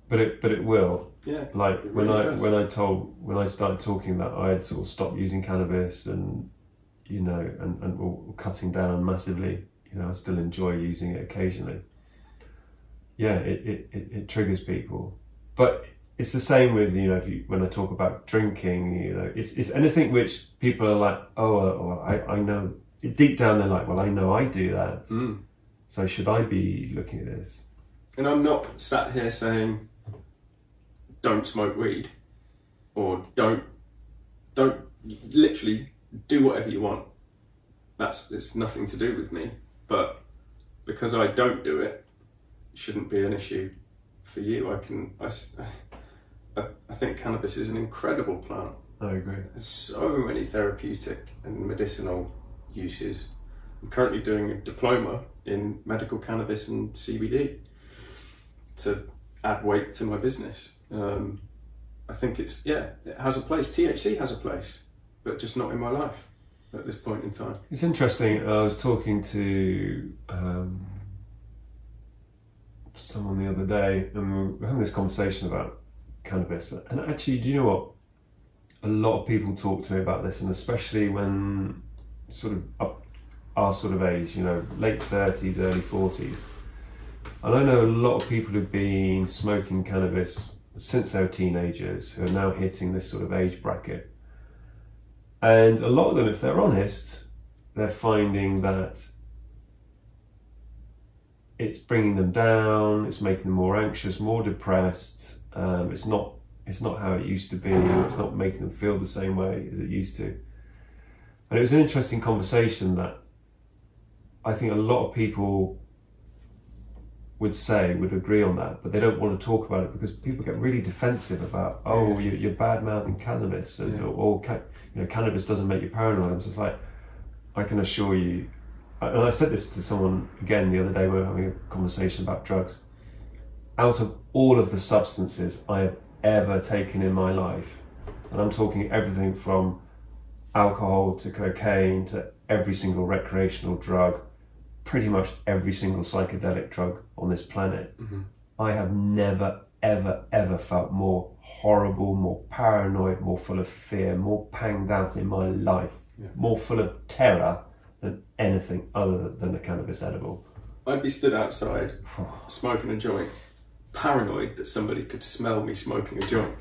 But it will. Yeah. Like it when really I does. when I started talking that I had sort of stopped using cannabis and or cutting down massively. I still enjoy using it occasionally. Yeah, it triggers people, but it's the same with when I talk about drinking. It's anything which people are like, I know. Deep down they're like, well, I know I do that. So should I be looking at this? And I'm not sat here saying, don't smoke weed, or don't literally do whatever you want. It's nothing to do with me. But because I don't do it, it shouldn't be an issue for you. I think cannabis is an incredible plant. I agree. There's so many therapeutic and medicinal uses. I'm currently doing a diploma in medical cannabis and CBD to add weight to my business. I think it has a place. THC has a place, but just not in my life at this point in time. It's interesting. I was talking to someone the other day, and we were having this conversation about cannabis. And actually, do you know what? A lot of people talk to me about this, and especially when sort of up our sort of age, late 30s, early 40s. And I know a lot of people who've been smoking cannabis since they were teenagers who are now hitting this sort of age bracket. And a lot of them, if they're honest, they're finding that it's bringing them down, it's making them more anxious, more depressed. It's not how it used to be. It's not making them feel the same way as it used to. And it was an interesting conversation that I think a lot of people would agree on that, but they don't want to talk about it because people get really defensive about, you're bad-mouthing cannabis, or cannabis doesn't make you paranoid. I'm just like, I can assure you, and I said this to someone again the other day, we were having a conversation about drugs. out of all of the substances I have ever taken in my life, and I'm talking everything from alcohol to cocaine to every single recreational drug, pretty much every single psychedelic drug on this planet, I have never, ever, ever felt more horrible, more paranoid, more full of fear, more panged out in my life, more full of terror than anything other than a cannabis edible. I'd be stood outside smoking a joint, paranoid that somebody could smell me smoking a joint.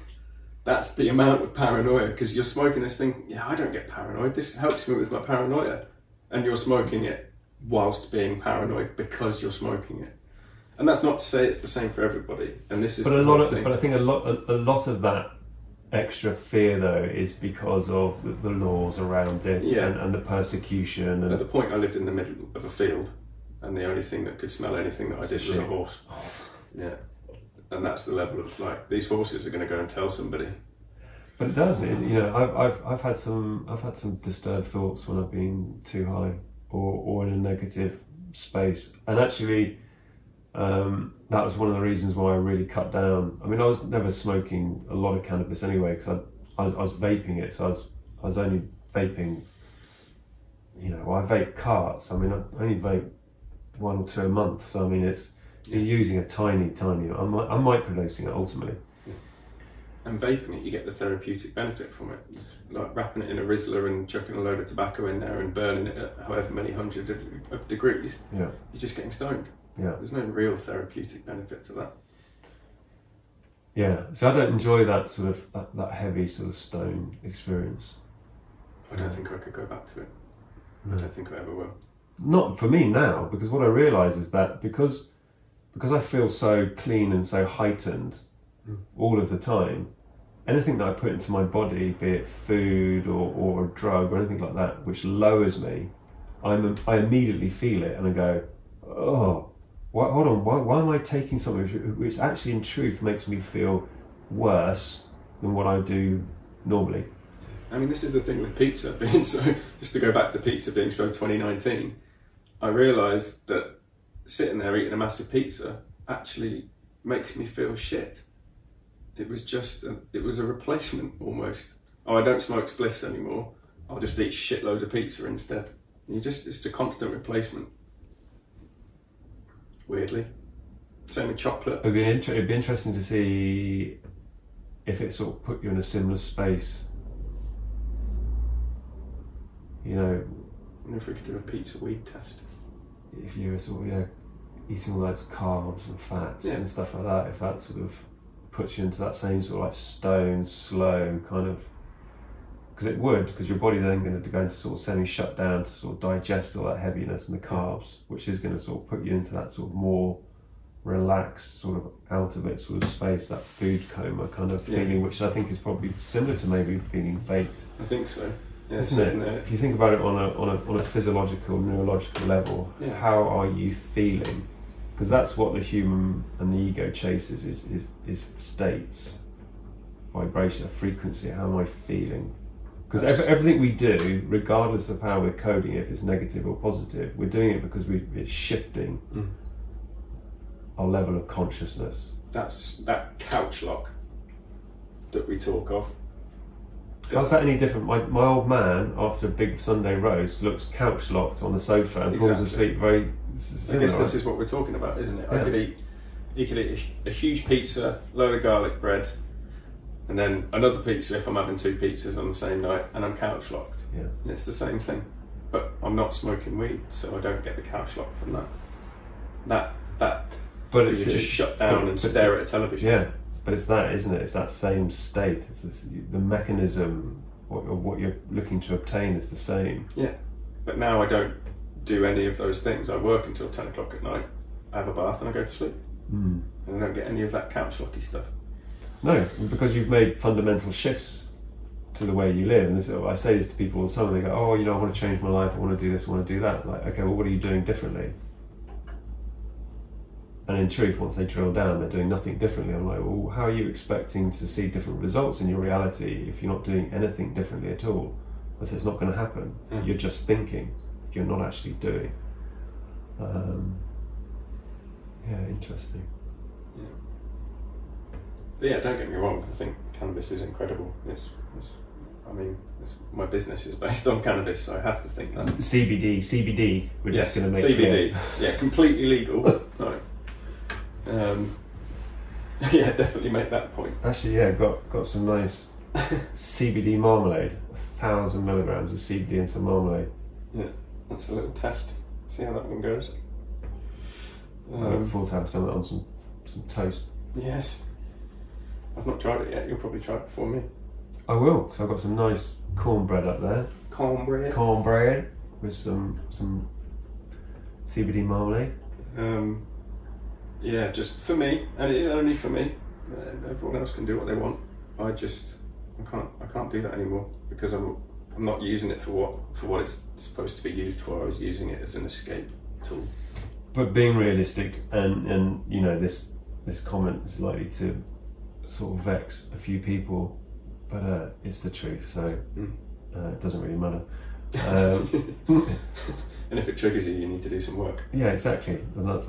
That's the amount of paranoia, because you're smoking this thing, I don't get paranoid, this helps me with my paranoia. And you're smoking it whilst being paranoid because you're smoking it. And that's not to say it's the same for everybody. And this is but I think a lot of that extra fear though is because of the laws around it and the persecution. And at the point I lived in the middle of a field, and the only thing that could smell anything that I did was a horse. Yeah. And that's the level of like, these horses are going to go and tell somebody. But it does. I've had some disturbed thoughts when I've been too high or in a negative space. And actually, that was one of the reasons why I really cut down. I mean, I was never smoking a lot of cannabis anyway, because I was vaping it. So I was only vaping. I vape carts. I mean, I only vape 1 or 2 a month. So I mean, you're using a tiny. I'm microdosing it ultimately. And vaping it, you get the therapeutic benefit from it. Like wrapping it in a Rizzler and chucking a load of tobacco in there and burning it at however many hundred of degrees. Yeah. You're just getting stoned. Yeah. There's no real therapeutic benefit to that. Yeah. So I don't enjoy that sort of that heavy sort of stone experience. I don't think I could go back to it. No. I don't think I ever will. Not for me now, because what I realise is that because I feel so clean and so heightened all of the time, anything that I put into my body, be it food or a drug or anything like that, which lowers me, I immediately feel it and I go, oh, hold on, why am I taking something which actually in truth makes me feel worse than what I do normally? I mean, this is the thing with pizza being so, just to go back to pizza being so 2019, I realised that sitting there eating a massive pizza actually makes me feel shit. It was just, it was a replacement almost. Oh, I don't smoke spliffs anymore. I'll just eat shitloads of pizza instead. It's a constant replacement. Weirdly. Same with chocolate. It'd be interesting to see if it sort of put you in a similar space. I wonder if we could do a pizza weed test. If you were sort of, eating all those carbs and fats and stuff like that, if that sort of puts you into that same sort of like stone, slow kind of, because your body then going to go into sort of semi-shut down to sort of digest all that heaviness and the carbs, which is going to sort of put you into that sort of more relaxed, sort of out of it sort of space, that food coma kind of feeling, which I think is probably similar to maybe feeling baked. I think so. Yeah, isn't it? If you think about it on a physiological, neurological level, how are you feeling? Because that's what the human and the ego chases is states, vibration, frequency. How am I feeling? Because everything we do, regardless of how we're coding it, if it's negative or positive, we're doing it because it's shifting our level of consciousness. That's that couch lock that we talk of. How's that any different? My old man, after a big Sunday roast, looks couch locked on the sofa and falls asleep very similar. I guess this is what we're talking about, isn't it? Yeah. He could eat a huge pizza, load of garlic bread, and then another pizza if I'm having 2 pizzas on the same night, and I'm couch locked. Yeah. And it's the same thing. But I'm not smoking weed, so I don't get the couch lock from that. But it's just shut down and stare at a television. Yeah. But it's that, isn't it? It's that same state. It's the mechanism of what you're looking to obtain is the same. Yeah. But now I don't do any of those things. I work until 10 o'clock at night, I have a bath and I go to sleep. And I don't get any of that couch locky stuff. No, because you've made fundamental shifts to the way you live. And I say this to people all the time, and they go, oh, I want to change my life, I want to do this, I want to do that. Like, okay, well, what are you doing differently? And in truth, once they drill down, they're doing nothing differently. I'm like, well, how are you expecting to see different results in your reality if you're not doing anything differently at all? I said, it's not going to happen. You're just thinking. You're not actually doing. Interesting. Yeah. But yeah, don't get me wrong. I think cannabis is incredible. My business is based on cannabis, so I have to think that. CBD. We're just going to make CBD. clear. Yeah, completely legal. No. Yeah, definitely make that point. Actually, yeah, got some nice CBD marmalade. 1,000 milligrams of CBD in some marmalade. Yeah, that's a little test. See how that one goes. I look forward to having some of that on some toast. Yes. I've not tried it yet. You'll probably try it before me. I will, because I've got some nice cornbread up there. Cornbread with some CBD marmalade. Yeah, just for me, and it is only for me. Everyone else can do what they want. I can't do that anymore because I'm not using it for what it's supposed to be used for. I was using it as an escape tool. But being realistic, and you know, this comment is likely to sort of vex a few people, but it's the truth, so it doesn't really matter. And if it triggers you, you need to do some work. Yeah, exactly. And that's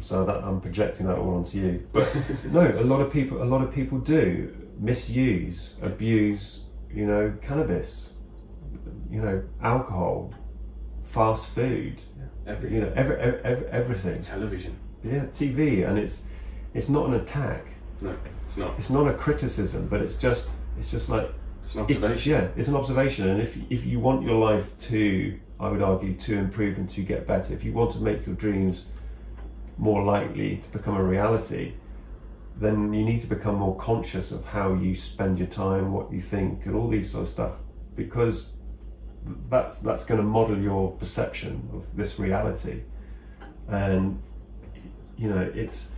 so that I'm projecting that all onto you. But no, a lot of people do misuse, abuse, you know, cannabis, you know, alcohol, fast food, everything. You know, everything. Television. Yeah, TV, and it's not an attack. No, it's not. It's not a criticism, but it's just like it's an observation. It's an observation, and if you want your life to, I would argue, to improve and to get better, if you want to make your dreams more likely to become a reality, then you need to become more conscious of how you spend your time, what you think, and all these sort of stuff, because that's going to model your perception of this reality. And you know, it's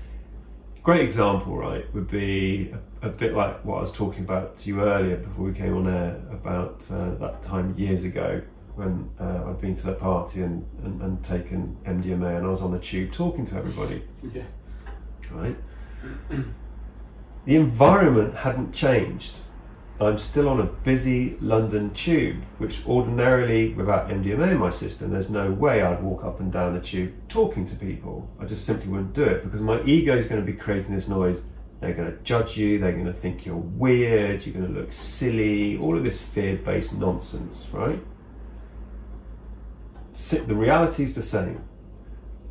a great example, right, would be a bit like what I was talking about to you earlier before we came on air about that time years ago when I'd been to that party and taken MDMA, and I was on the tube talking to everybody. Yeah. Right? The environment hadn't changed. I'm still on a busy London tube, which ordinarily, without MDMA in my system, there's no way I'd walk up and down the tube talking to people. I just simply wouldn't do it, because my ego is going to be creating this noise. They're going to judge you, they're going to think you're weird, you're going to look silly, all of this fear-based nonsense, right? The reality is the same.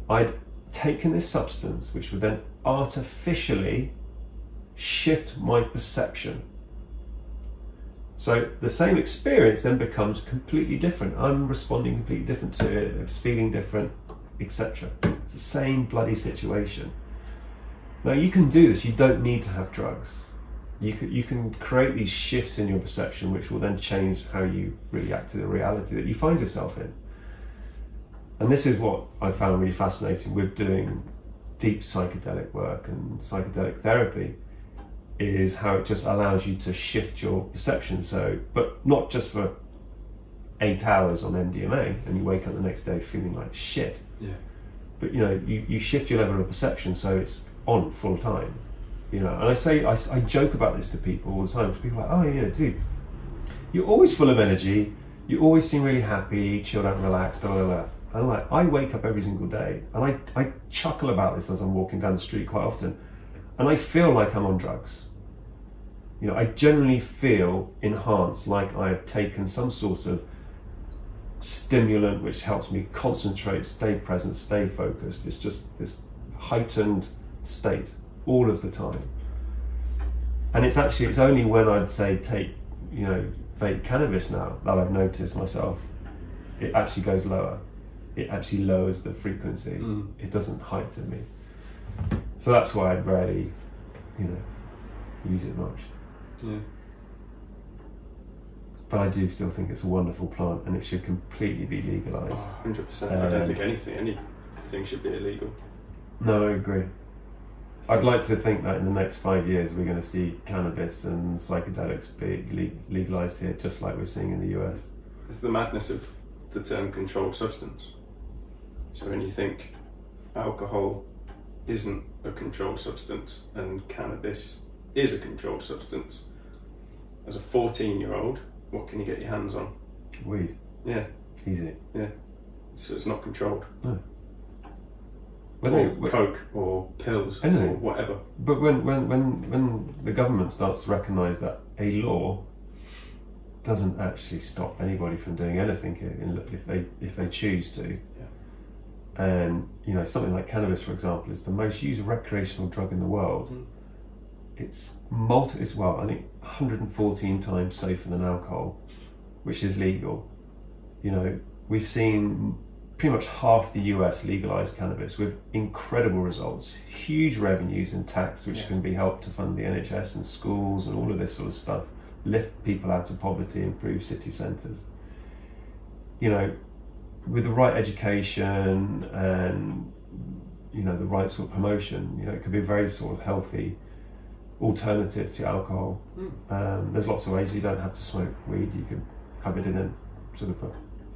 I'd taken this substance, which would then artificially shift my perception. So the same experience then becomes completely different. I'm responding completely different to it, it's feeling different, etc. It's the same bloody situation. Now you can do this, you don't need to have drugs. You can create these shifts in your perception which will then change how you react to the reality that you find yourself in. And this is what I found really fascinating with doing deep psychedelic work and psychedelic therapy, is how it just allows you to shift your perception. So, but not just for 8 hours on MDMA and you wake up the next day feeling like shit. Yeah. But you know, you shift your level of perception so it's on full time. You know, and I joke about this to people all the time, because people are like, oh yeah, dude, you're always full of energy, you always seem really happy, chilled out, relaxed, blah, blah, blah. And I'm like, I wake up every single day and I chuckle about this as I'm walking down the street quite often, and I feel like I'm on drugs. You know, I generally feel enhanced, like I've taken some sort of stimulant which helps me concentrate, stay present, stay focused. It's just this heightened state all of the time. And it's only when I'd say take, you know, vape cannabis now that I've noticed myself, it actually goes lower. It actually lowers the frequency. It doesn't heighten me. So that's why I'd rarely, you know, use it much. Yeah. But I do still think it's a wonderful plant, and it should completely be legalised. Oh, 100%. I don't think anything should be illegal. No, I agree. I'd like to think that in the next 5 years we're going to see cannabis and psychedelics be legalised here, just like we're seeing in the US. It's the madness of the term controlled substance. So when you think alcohol isn't a controlled substance and cannabis is a controlled substance, as a 14-year-old, what can you get your hands on? Weed. Yeah. Easy. Yeah. So it's not controlled. No. Coke or pills anything. or whatever. But when the government starts to recognise that a law doesn't actually stop anybody from doing anything if they choose to, yeah. and you know, something like cannabis, for example, is the most used recreational drug in the world. It's I think 114 times safer than alcohol, which is legal. You know, we've seen pretty much half the US legalize cannabis with incredible results, huge revenues in tax, which can be helped to fund the NHS and schools and all of this sort of stuff, lift people out of poverty, improve city centres. You know, with the right education and, you know, the right sort of promotion, you know, it could be a very sort of healthy alternative to alcohol. There's lots of ways. You don't have to smoke weed. You can have it in a sort of a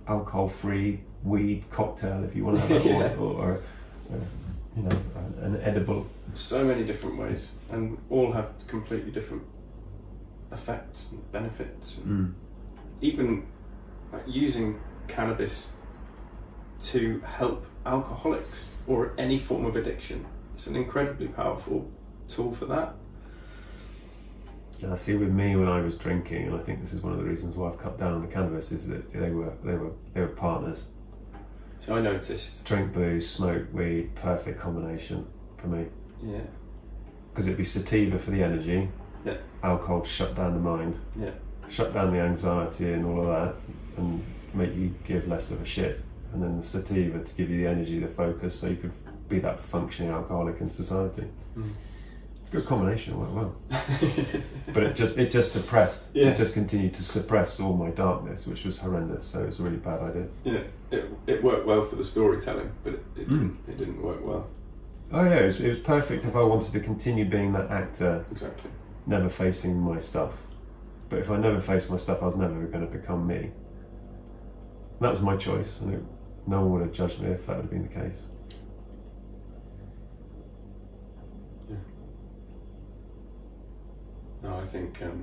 alcohol-free weed cocktail if you want to have it, or you know, an edible. So many different ways, and all have completely different effects and benefits. Even using cannabis to help alcoholics or any form of addiction, it's an incredibly powerful tool for that. And I see with me when I was drinking, and I think this is one of the reasons why I've cut down on the cannabis, is that they were partners. So I noticed. Drink booze, smoke weed, perfect combination for me. Yeah. Because it'd be sativa for the energy. Yeah. Alcohol to shut down the mind. Yeah. Shut down the anxiety and all of that, and make you give less of a shit. And then the sativa to give you the energy, the focus, so you could be that functioning alcoholic in society. Good combination, it worked well. But it just suppressed. Yeah. It just continued to suppress all my darkness, which was horrendous. So it was a really bad idea. Yeah, it worked well for the storytelling, but it didn't work well. Oh yeah, it was perfect if I wanted to continue being that actor. Exactly. Never facing my stuff. But if I never faced my stuff, I was never going to become me. And that was my choice, and no one would have judged me if that would have been the case. No, I think all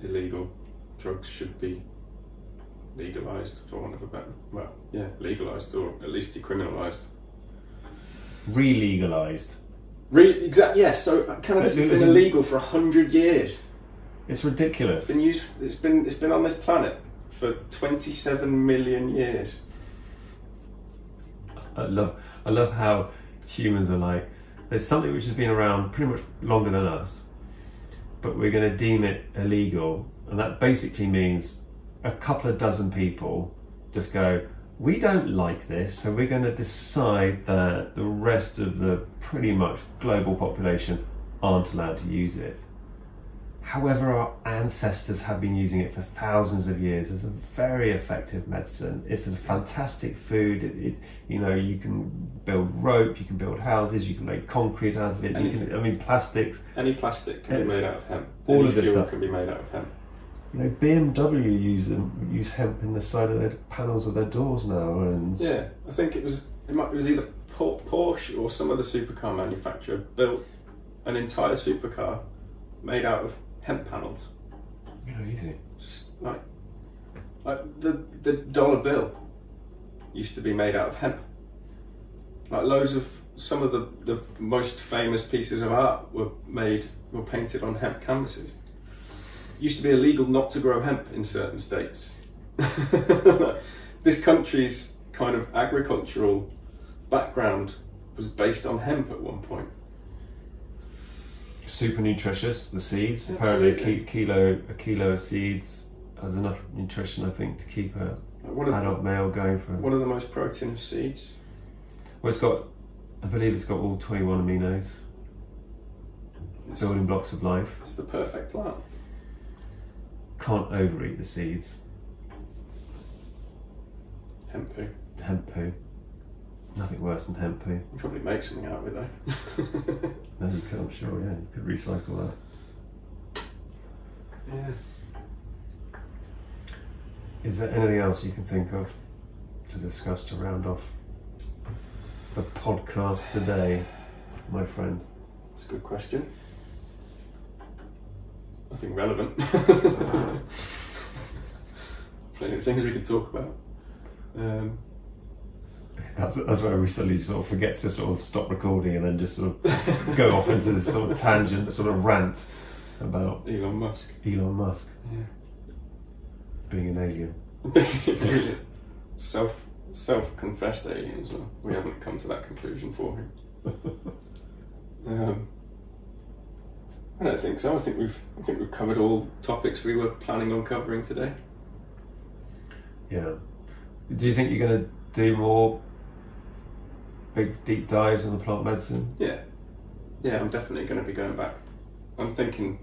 illegal drugs should be legalised, for want of a better, legalised or at least decriminalised. Re-legalised. Exactly. Yes. So cannabis has been illegal for 100 years. It's ridiculous. It's been on this planet for 27 million years. I love how humans are like, there's something which has been around pretty much longer than us, but we're going to deem it illegal, and that basically means a couple of dozen people just go, we don't like this, so we're going to decide that the rest of the pretty much global population aren't allowed to use it. However, our ancestors have been using it for thousands of years as a very effective medicine. It's a fantastic food. You know, you can build rope, you can build houses, you can make concrete out of it. Plastics. Any plastic can be made out of hemp. All Any of this fuel stuff can be made out of hemp. You know, BMW use hemp in the side of their panels of their doors now, and yeah, I think it was either Porsche or some other supercar manufacturer built an entire supercar made out of hemp panels. Oh, easy. Just like the dollar bill used to be made out of hemp. Like some of the most famous pieces of art were painted on hemp canvases. It used to be illegal not to grow hemp in certain states. This country's kind of agricultural background was based on hemp at one point. Super nutritious, the seeds. Absolutely. Apparently a kilo of seeds has enough nutrition, I think, to keep an adult male going for... One of the most proteinous seeds. Well, I believe it's got all 21 aminos. Building blocks of life. It's the perfect plant. Can't overeat the seeds. Hemp poo. Hemp poo. Nothing worse than hemp poo. You can probably make something out of it though. No, you could, I'm sure, yeah. You could recycle that. Yeah. Is there anything else you can think of to discuss to round off the podcast today, my friend? That's a good question. Nothing relevant. Plenty of things we could talk about. That's where we suddenly sort of forget to sort of stop recording and then just sort of go off into this sort of tangent, sort of rant about Elon Musk. Yeah. Being an alien. Self-confessed alien as well. We haven't come to that conclusion for him. I don't think so. I think we've covered all topics we were planning on covering today. Yeah. Do you think you're going to do more big deep dives on the plant medicine? Yeah, I'm definitely going to be going back. I'm thinking.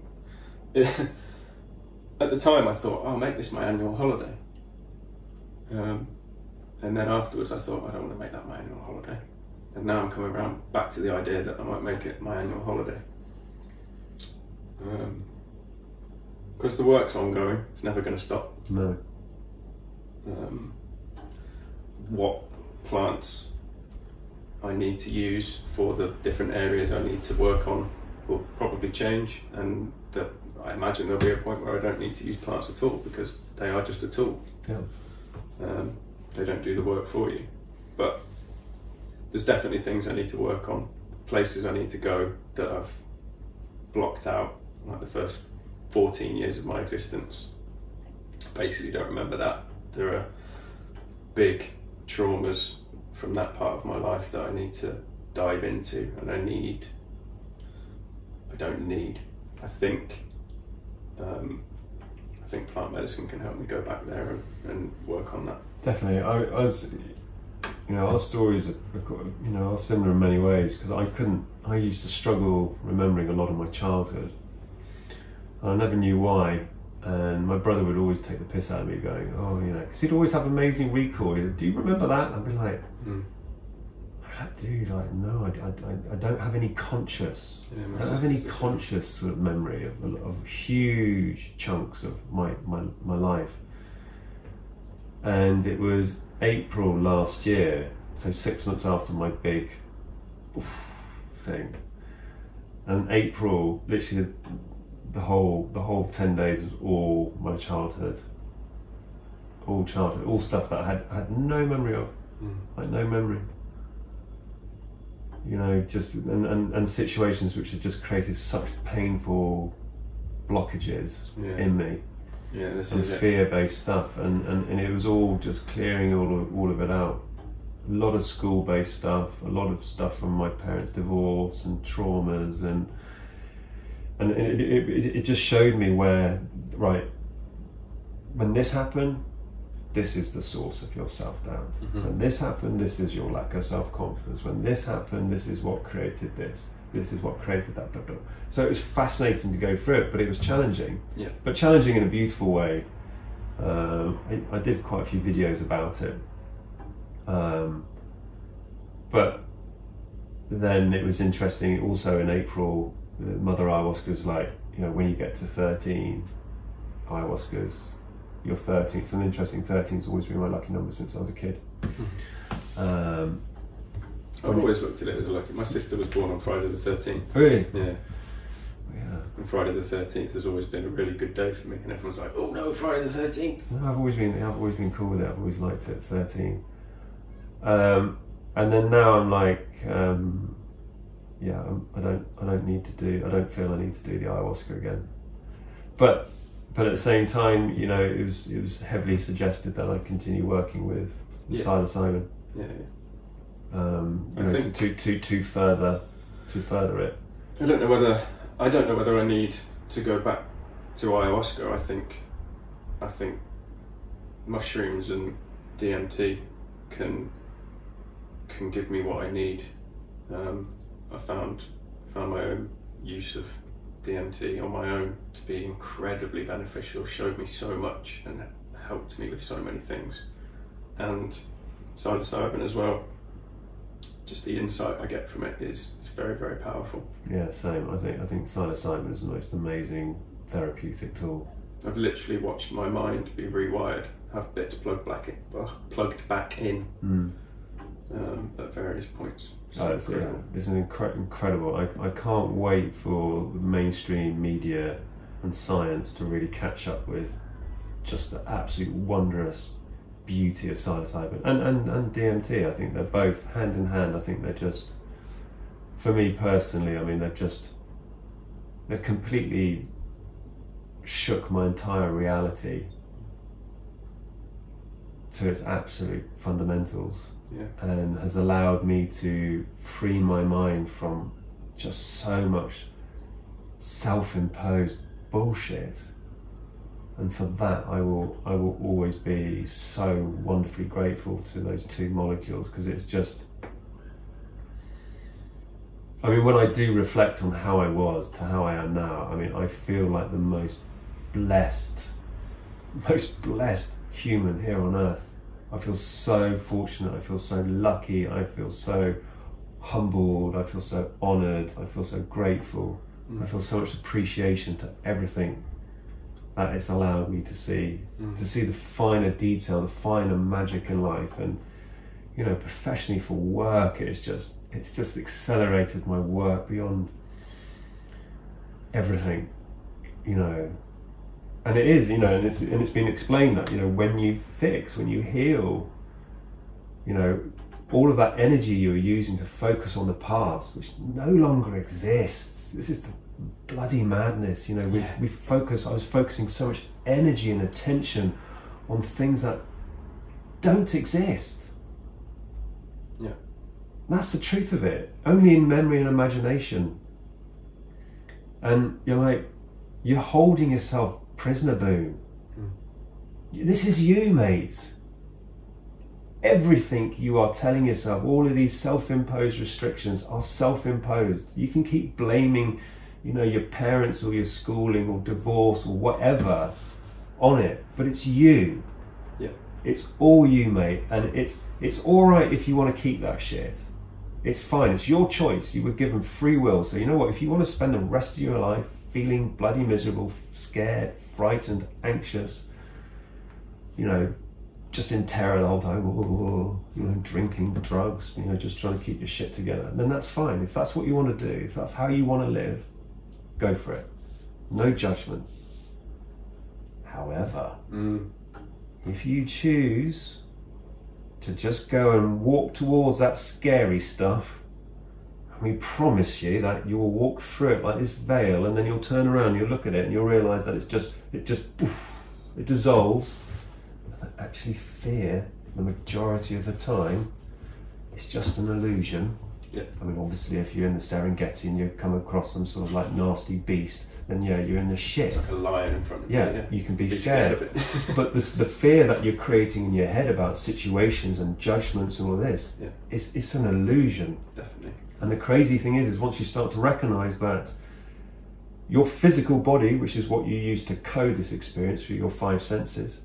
At the time, I thought I'll make this my annual holiday, and then afterwards, I thought I don't want to make that my annual holiday. And now I'm coming around back to the idea that I might make it my annual holiday. Because the work's ongoing, it's never going to stop. No. What plants I need to use for the different areas I need to work on will probably change, and I imagine there'll be a point where I don't need to use plants at all because they are just a tool. Yeah. They don't do the work for you. But there's definitely things I need to work on, places I need to go that I've blocked out, like the first 14 years of my existence. Basically don't remember that. There are big traumas from that part of my life that I need to dive into, and I think plant medicine can help me go back there and work on that. Definitely. Our stories are similar in many ways, because I used to struggle remembering a lot of my childhood. And I never knew why, and my brother would always take the piss out of me going, because he'd always have amazing recall. Do you remember that? And I'd be like, dude, no, I don't have any conscious. I don't have any conscious sort of memory of huge chunks of my life. And it was April last year, so 6 months after my big thing. And April, literally the whole 10 days was all my childhood. All stuff that I had no memory of. Like no memory. Just and situations which had just created such painful blockages in me. Yeah, and fear-based stuff, and it was all just clearing all of it out. A lot of school-based stuff, a lot of stuff from my parents' divorce and traumas, and it just showed me where, right, when this happened, this is the source of your self-doubt. When this happened, this is your lack of self-confidence. When this happened, this is what created this. This is what created that, blah, blah. So it was fascinating to go through it, but it was challenging. Yeah. But challenging in a beautiful way. I did quite a few videos about it. But then it was interesting also in April, Mother Ayahuasca was like, when you get to 13 ayahuascas, you're 13. It's an interesting, 13's always been my lucky number since I was a kid. I've always looked at it as lucky. My sister was born on Friday the 13th. Really? Yeah. And Friday the 13th has always been a really good day for me, and everyone's like, "Oh no, Friday the 13th." No, I've always been cool with it. I've always liked it. 13. And then now I'm like, I don't feel I need to do the ayahuasca again. But at the same time, it was heavily suggested that I continue working with psilocybin. Yeah. To further it. I don't know whether I need to go back to ayahuasca. I think mushrooms and DMT can give me what I need. I found my own use of DMT on my own to be incredibly beneficial. Showed me so much and helped me with so many things. And psilocybin as well. Just the insight I get from it is very, very powerful. Yeah, same. I think psilocybin is the most amazing therapeutic tool. I've literally watched my mind be rewired, have bits plugged back in at various points. It's an incredible. I can't wait for the mainstream media and science to really catch up with just the absolute wondrous beauty of psilocybin and DMT. I think they're both hand in hand. I think they're just, for me personally, I mean, they've completely shook my entire reality to its absolute fundamentals, and has allowed me to free my mind from just so much self-imposed bullshit. And for that, I will always be so wonderfully grateful to those two molecules, because it's just, I mean, when I do reflect on how I was to how I am now, I mean, I feel like the most blessed human here on earth. I feel so fortunate, I feel so lucky, I feel so humbled, I feel so honoured, I feel so grateful, I feel so much appreciation to everything that it's allowed me to see the finer detail, the finer magic in life. And, you know, professionally for work, it's just accelerated my work beyond everything, you know. And it is, you know, and it's been explained that, you know, when you heal, you know, all of that energy you were using to focus on the past, which no longer exists. This is the bloody madness, you know. I was focusing so much energy and attention on things that don't exist. Yeah. That's the truth of it. Only in memory and imagination. And you're holding yourself prisoner, Boom. This is you, mate. Everything you are telling yourself, all of these self-imposed restrictions are self-imposed. You can keep blaming, you know, your parents or your schooling or divorce or whatever on it, but it's you. Yeah. It's all you, mate. And it's all right if you want to keep that shit. It's fine. It's your choice. You were given free will. So you know what? If you want to spend the rest of your life feeling bloody miserable, scared, frightened, anxious, you know, just in terror the whole time, you know, drinking, drugs, you know, just trying to keep your shit together, then that's fine. If that's what you want to do, if that's how you want to live, go for it. No judgment. However, if you choose to just go and walk towards that scary stuff, we promise you that you will walk through it like this veil, and then you'll turn around, you'll look at it, and you'll realise that it dissolves. Actually, fear, the majority of the time, is just an illusion. Yeah. I mean, obviously, if you're in the Serengeti and you come across some sort of like nasty beast, then you're in the shit. It's like a lion in front of you. Yeah, you can be scared of it. But the fear that you're creating in your head about situations and judgments and all this, it's an illusion. Definitely. And the crazy thing is once you start to recognise that your physical body, which is what you use to code this experience through your five senses,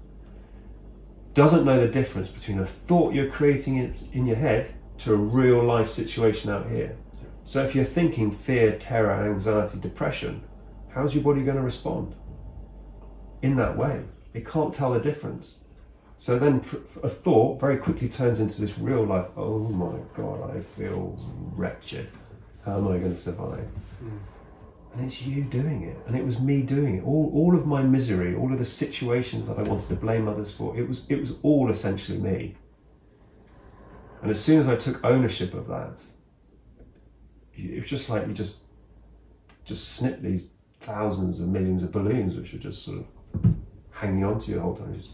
doesn't know the difference between a thought you're creating in your head to a real life situation out here. So if you're thinking fear, terror, anxiety, depression, how's your body going to respond? In that way. It can't tell the difference. So then a thought very quickly turns into this real life, oh my God, I feel wretched. How am I going to survive? And it's you doing it, and it was me doing it. All of my misery, all of the situations that I wanted to blame others for, it was all essentially me. And as soon as I took ownership of that, it was just like you just snip these thousands of millions of balloons which are just sort of hanging on to you the whole time. Just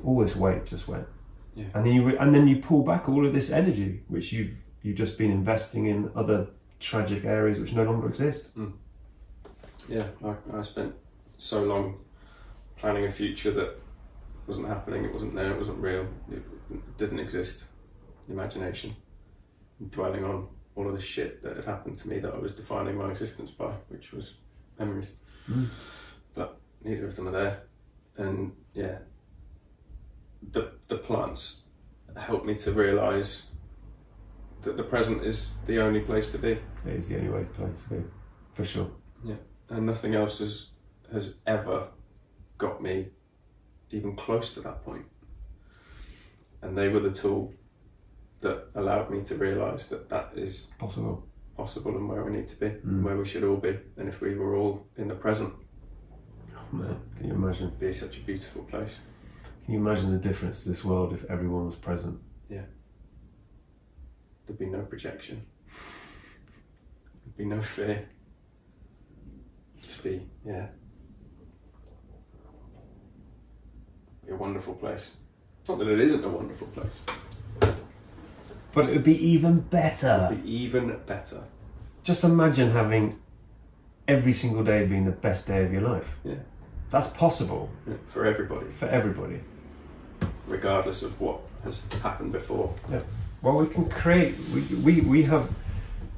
all this weight just went. Yeah. And then you pull back all of this energy which you've just been investing in other tragic areas which no longer exist. Yeah, I spent so long planning a future that wasn't happening, it wasn't there, it wasn't real, it didn't exist. Imagination, dwelling on all of the shit that had happened to me that I was defining my existence by, which was memories. But neither of them are there. And yeah, the plants helped me to realise that the present is the only place to be. It is the only place to be, for sure. Yeah, and nothing else has ever got me even close to that point. And they were the tool that allowed me to realise that is possible and where we need to be, and where we should all be. And if we were all in the present, oh man, can you imagine? It'd be such a beautiful place. Can you imagine the difference to this world if everyone was present? Yeah. There'd be no projection. There'd be no fear. Just be, yeah. Be a wonderful place. It's not that it isn't a wonderful place. But it would be even better. It would be even better. Just imagine having every single day being the best day of your life. Yeah. That's possible. Yeah, for everybody. For everybody. Regardless of what has happened before. Yeah. Well, we can create, we have,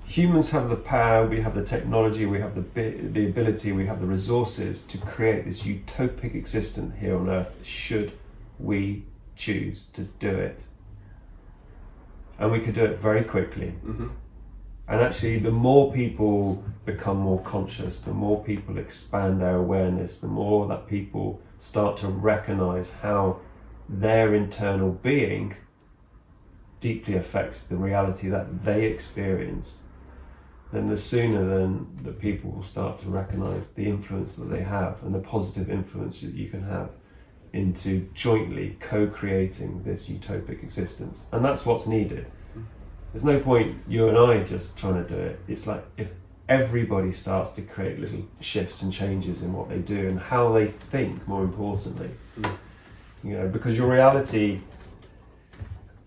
humans have the power, we have the technology, we have the ability, we have the resources to create this utopic existence here on Earth, should we choose to do it. And we could do it very quickly. Mm-hmm. And actually, the more people become more conscious, the more people expand their awareness, the more that people start to recognize how their internal being deeply affects the reality that they experience, then the sooner then the people will start to recognize the influence that they have and the positive influence that you can have into jointly co-creating this utopic existence. And that's what's needed. There's no point you and I just trying to do it. It's like if everybody starts to create little shifts and changes in what they do and how they think, more importantly. You know, because your reality,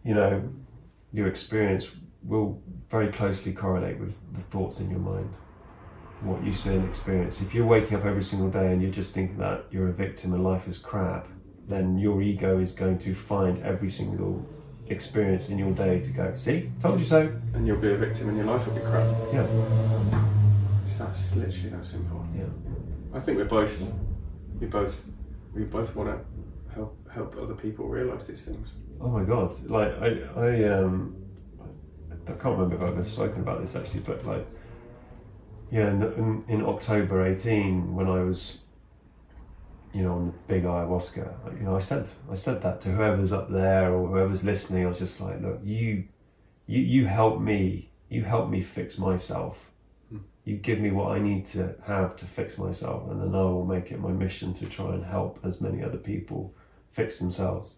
you know, your experience will very closely correlate with the thoughts in your mind, what you see and experience. If you're waking up every single day and you're just thinking that you're a victim and life is crap, then your ego is going to find every single experience in your day to go, see, told you so. And you'll be a victim and your life will be crap. Yeah. That's literally that simple. Yeah. I think we both want to help other people realise these things. Oh my God! Like I can't remember if I've ever spoken about this actually, but like, yeah, in October 18, when I was, you know, on the big ayahuasca, like, you know, I said that to whoever's up there or whoever's listening. I was just like, look, you help me fix myself. You give me what I need to have to fix myself, and then I will make it my mission to try and help as many other people fix themselves.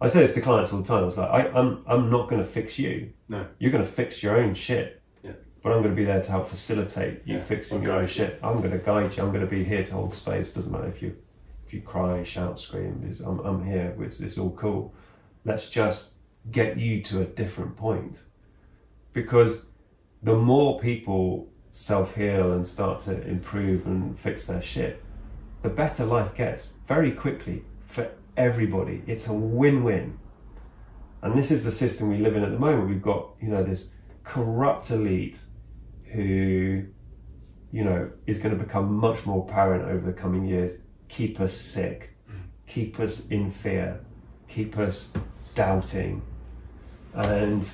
I say this to clients all the time. It's like, I'm not going to fix you. No. You're going to fix your own shit. Yeah. But I'm going to be there to help facilitate you fixing your own shit. I'm going to guide you. I'm going to be here to hold space. Doesn't matter if you cry, shout, scream. I'm here. It's all cool. Let's just get you to a different point. Because the more people self-heal and start to improve and fix their shit, the better life gets very quickly for everybody. It's a win-win. And this is the system we live in at the moment. We've got, you know, this corrupt elite who, you know, is going to become much more apparent over the coming years. Keep us sick, keep us in fear, keep us doubting. And,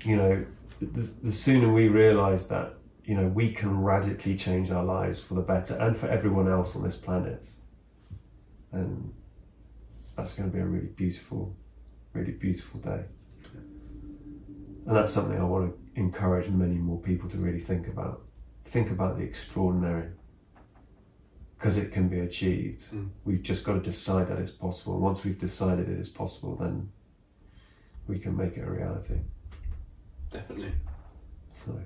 you know, the sooner we realise that, you know, we can radically change our lives for the better and for everyone else on this planet, and that's going to be a really beautiful day. And that's something I want to encourage many more people to really think about. Think about the extraordinary, because it can be achieved. We've just got to decide that it's possible. And once we've decided it is possible, then we can make it a reality. Definitely. So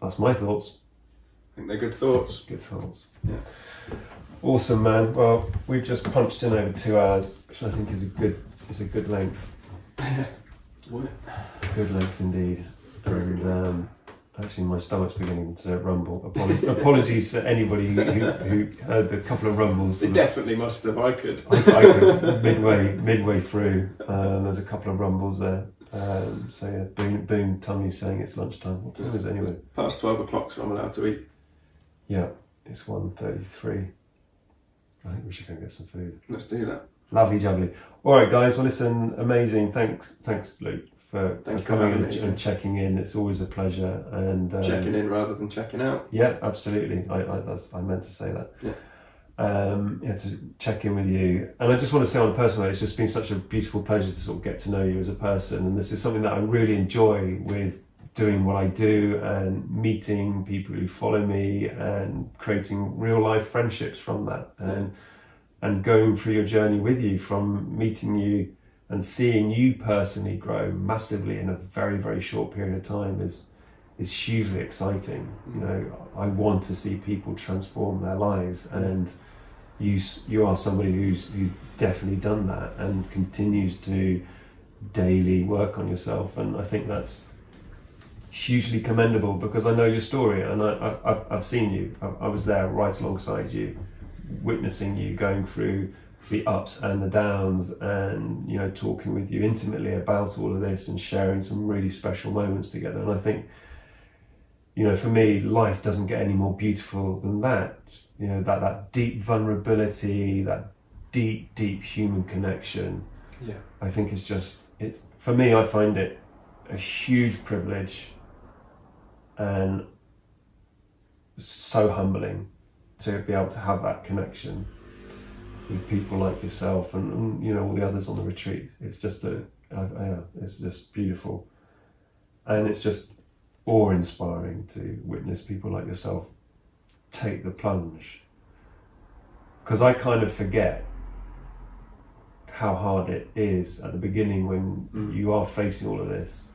that's my thoughts. I think they're good thoughts. Good thoughts. Yeah. Awesome, man. Well, we've just punched in over 2 hours, which I think is a good length. What? Good length indeed. And actually, my stomach's beginning to rumble. Apologies to anybody who heard the couple of rumbles. They definitely must have. I could. I could midway through. There's a couple of rumbles there. So yeah, boom, Tummy's saying it's lunchtime. What time is it anyway? Past 12 o'clock, so I'm allowed to eat. Yeah, it's 1:33. I think we should go and get some food. Let's do that. Lovely jubbly. All right, guys. Well, listen, amazing. Thanks, Luke, for coming and checking in. It's always a pleasure. And checking in rather than checking out. Yeah, absolutely. I meant to say that. Yeah. To check in with you, and I just want to say on a personal note, it's just been such a beautiful pleasure to sort of get to know you as a person, and this is something that I really enjoy with doing what I do and meeting people who follow me and creating real life friendships from that. And and going through your journey with you, from meeting you and seeing you personally grow massively in a very, very short period of time is hugely exciting. You know, I want to see people transform their lives, and you are somebody who's definitely done that and continues to daily work on yourself, and I think that's hugely commendable, because I know your story, and I've seen you. I was there right alongside you, witnessing you going through the ups and the downs, and, you know, talking with you intimately about all of this and sharing some really special moments together. And I think, you know, for me, life doesn't get any more beautiful than that. You know, that deep vulnerability, that deep human connection. Yeah. I think it's for me, I find it a huge privilege and so humbling to be able to have that connection with people like yourself and you know, all the others on the retreat. It's just it's just beautiful, and it's just awe-inspiring to witness people like yourself take the plunge, because I kind of forget how hard it is at the beginning when you are facing all of this.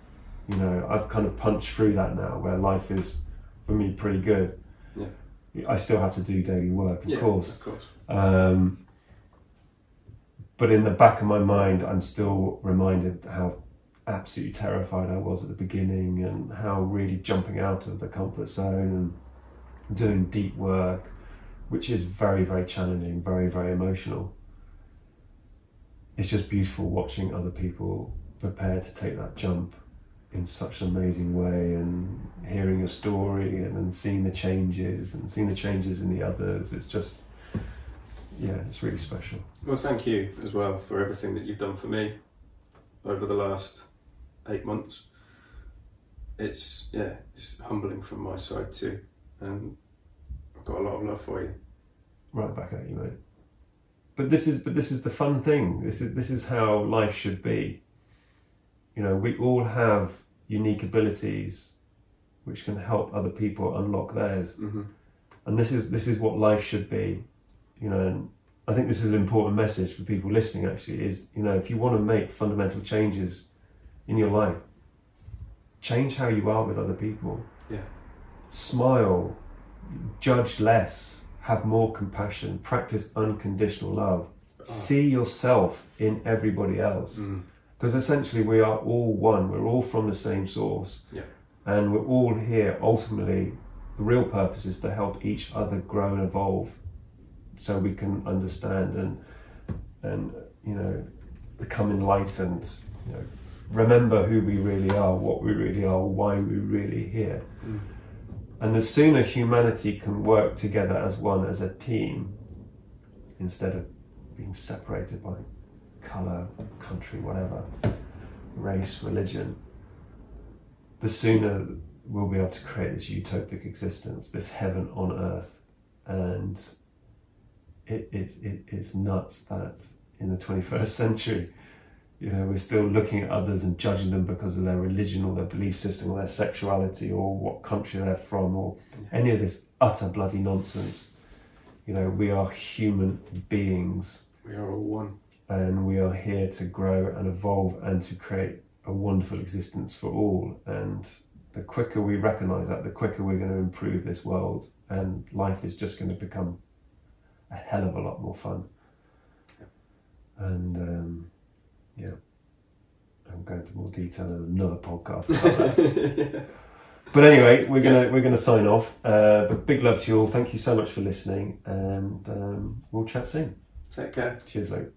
You know, I've kind of punched through that now, where life is, for me, pretty good. Yeah. I still have to do daily work, of course. But in the back of my mind, I'm still reminded how absolutely terrified I was at the beginning, and how really jumping out of the comfort zone and doing deep work, which is very, very challenging, very, very emotional. It's just beautiful watching other people prepared to take that jump in such an amazing way, and hearing your story and then seeing the changes in the others. It's just, yeah, it's really special. Well, thank you as well for everything that you've done for me over the last 8 months. It's humbling from my side too, and I've got a lot of love for you. Right back at you, mate. But this is the fun thing. This is how life should be. You know, we all have unique abilities which can help other people unlock theirs. And this is what life should be. You know, and I think this is an important message for people listening, actually, is, you know, if you want to make fundamental changes in your life, change how you are with other people. Yeah. Smile, judge less, have more compassion, practice unconditional love. See yourself in everybody else. Because essentially we are all one, we're all from the same source. Yeah. And we're all here, ultimately, the real purpose is to help each other grow and evolve, so we can understand and you know, become enlightened, you know, remember who we really are, what we really are, why we're really here. And the sooner humanity can work together as one, as a team, instead of being separated by colour, country, whatever, race, religion, the sooner we'll be able to create this utopic existence, this heaven on earth. And it's nuts that in the 21st century, you know, we're still looking at others and judging them because of their religion or their belief system or their sexuality or what country they're from or any of this utter bloody nonsense. You know, we are human beings. We are all one. And we are here to grow and evolve and to create a wonderful existence for all. And the quicker we recognise that, the quicker we're going to improve this world, and life is just going to become a hell of a lot more fun. And yeah, I'm going into more detail in another podcast about that. But anyway, we're gonna sign off. But big love to you all. Thank you so much for listening, and we'll chat soon. Take care. Cheers, Luke.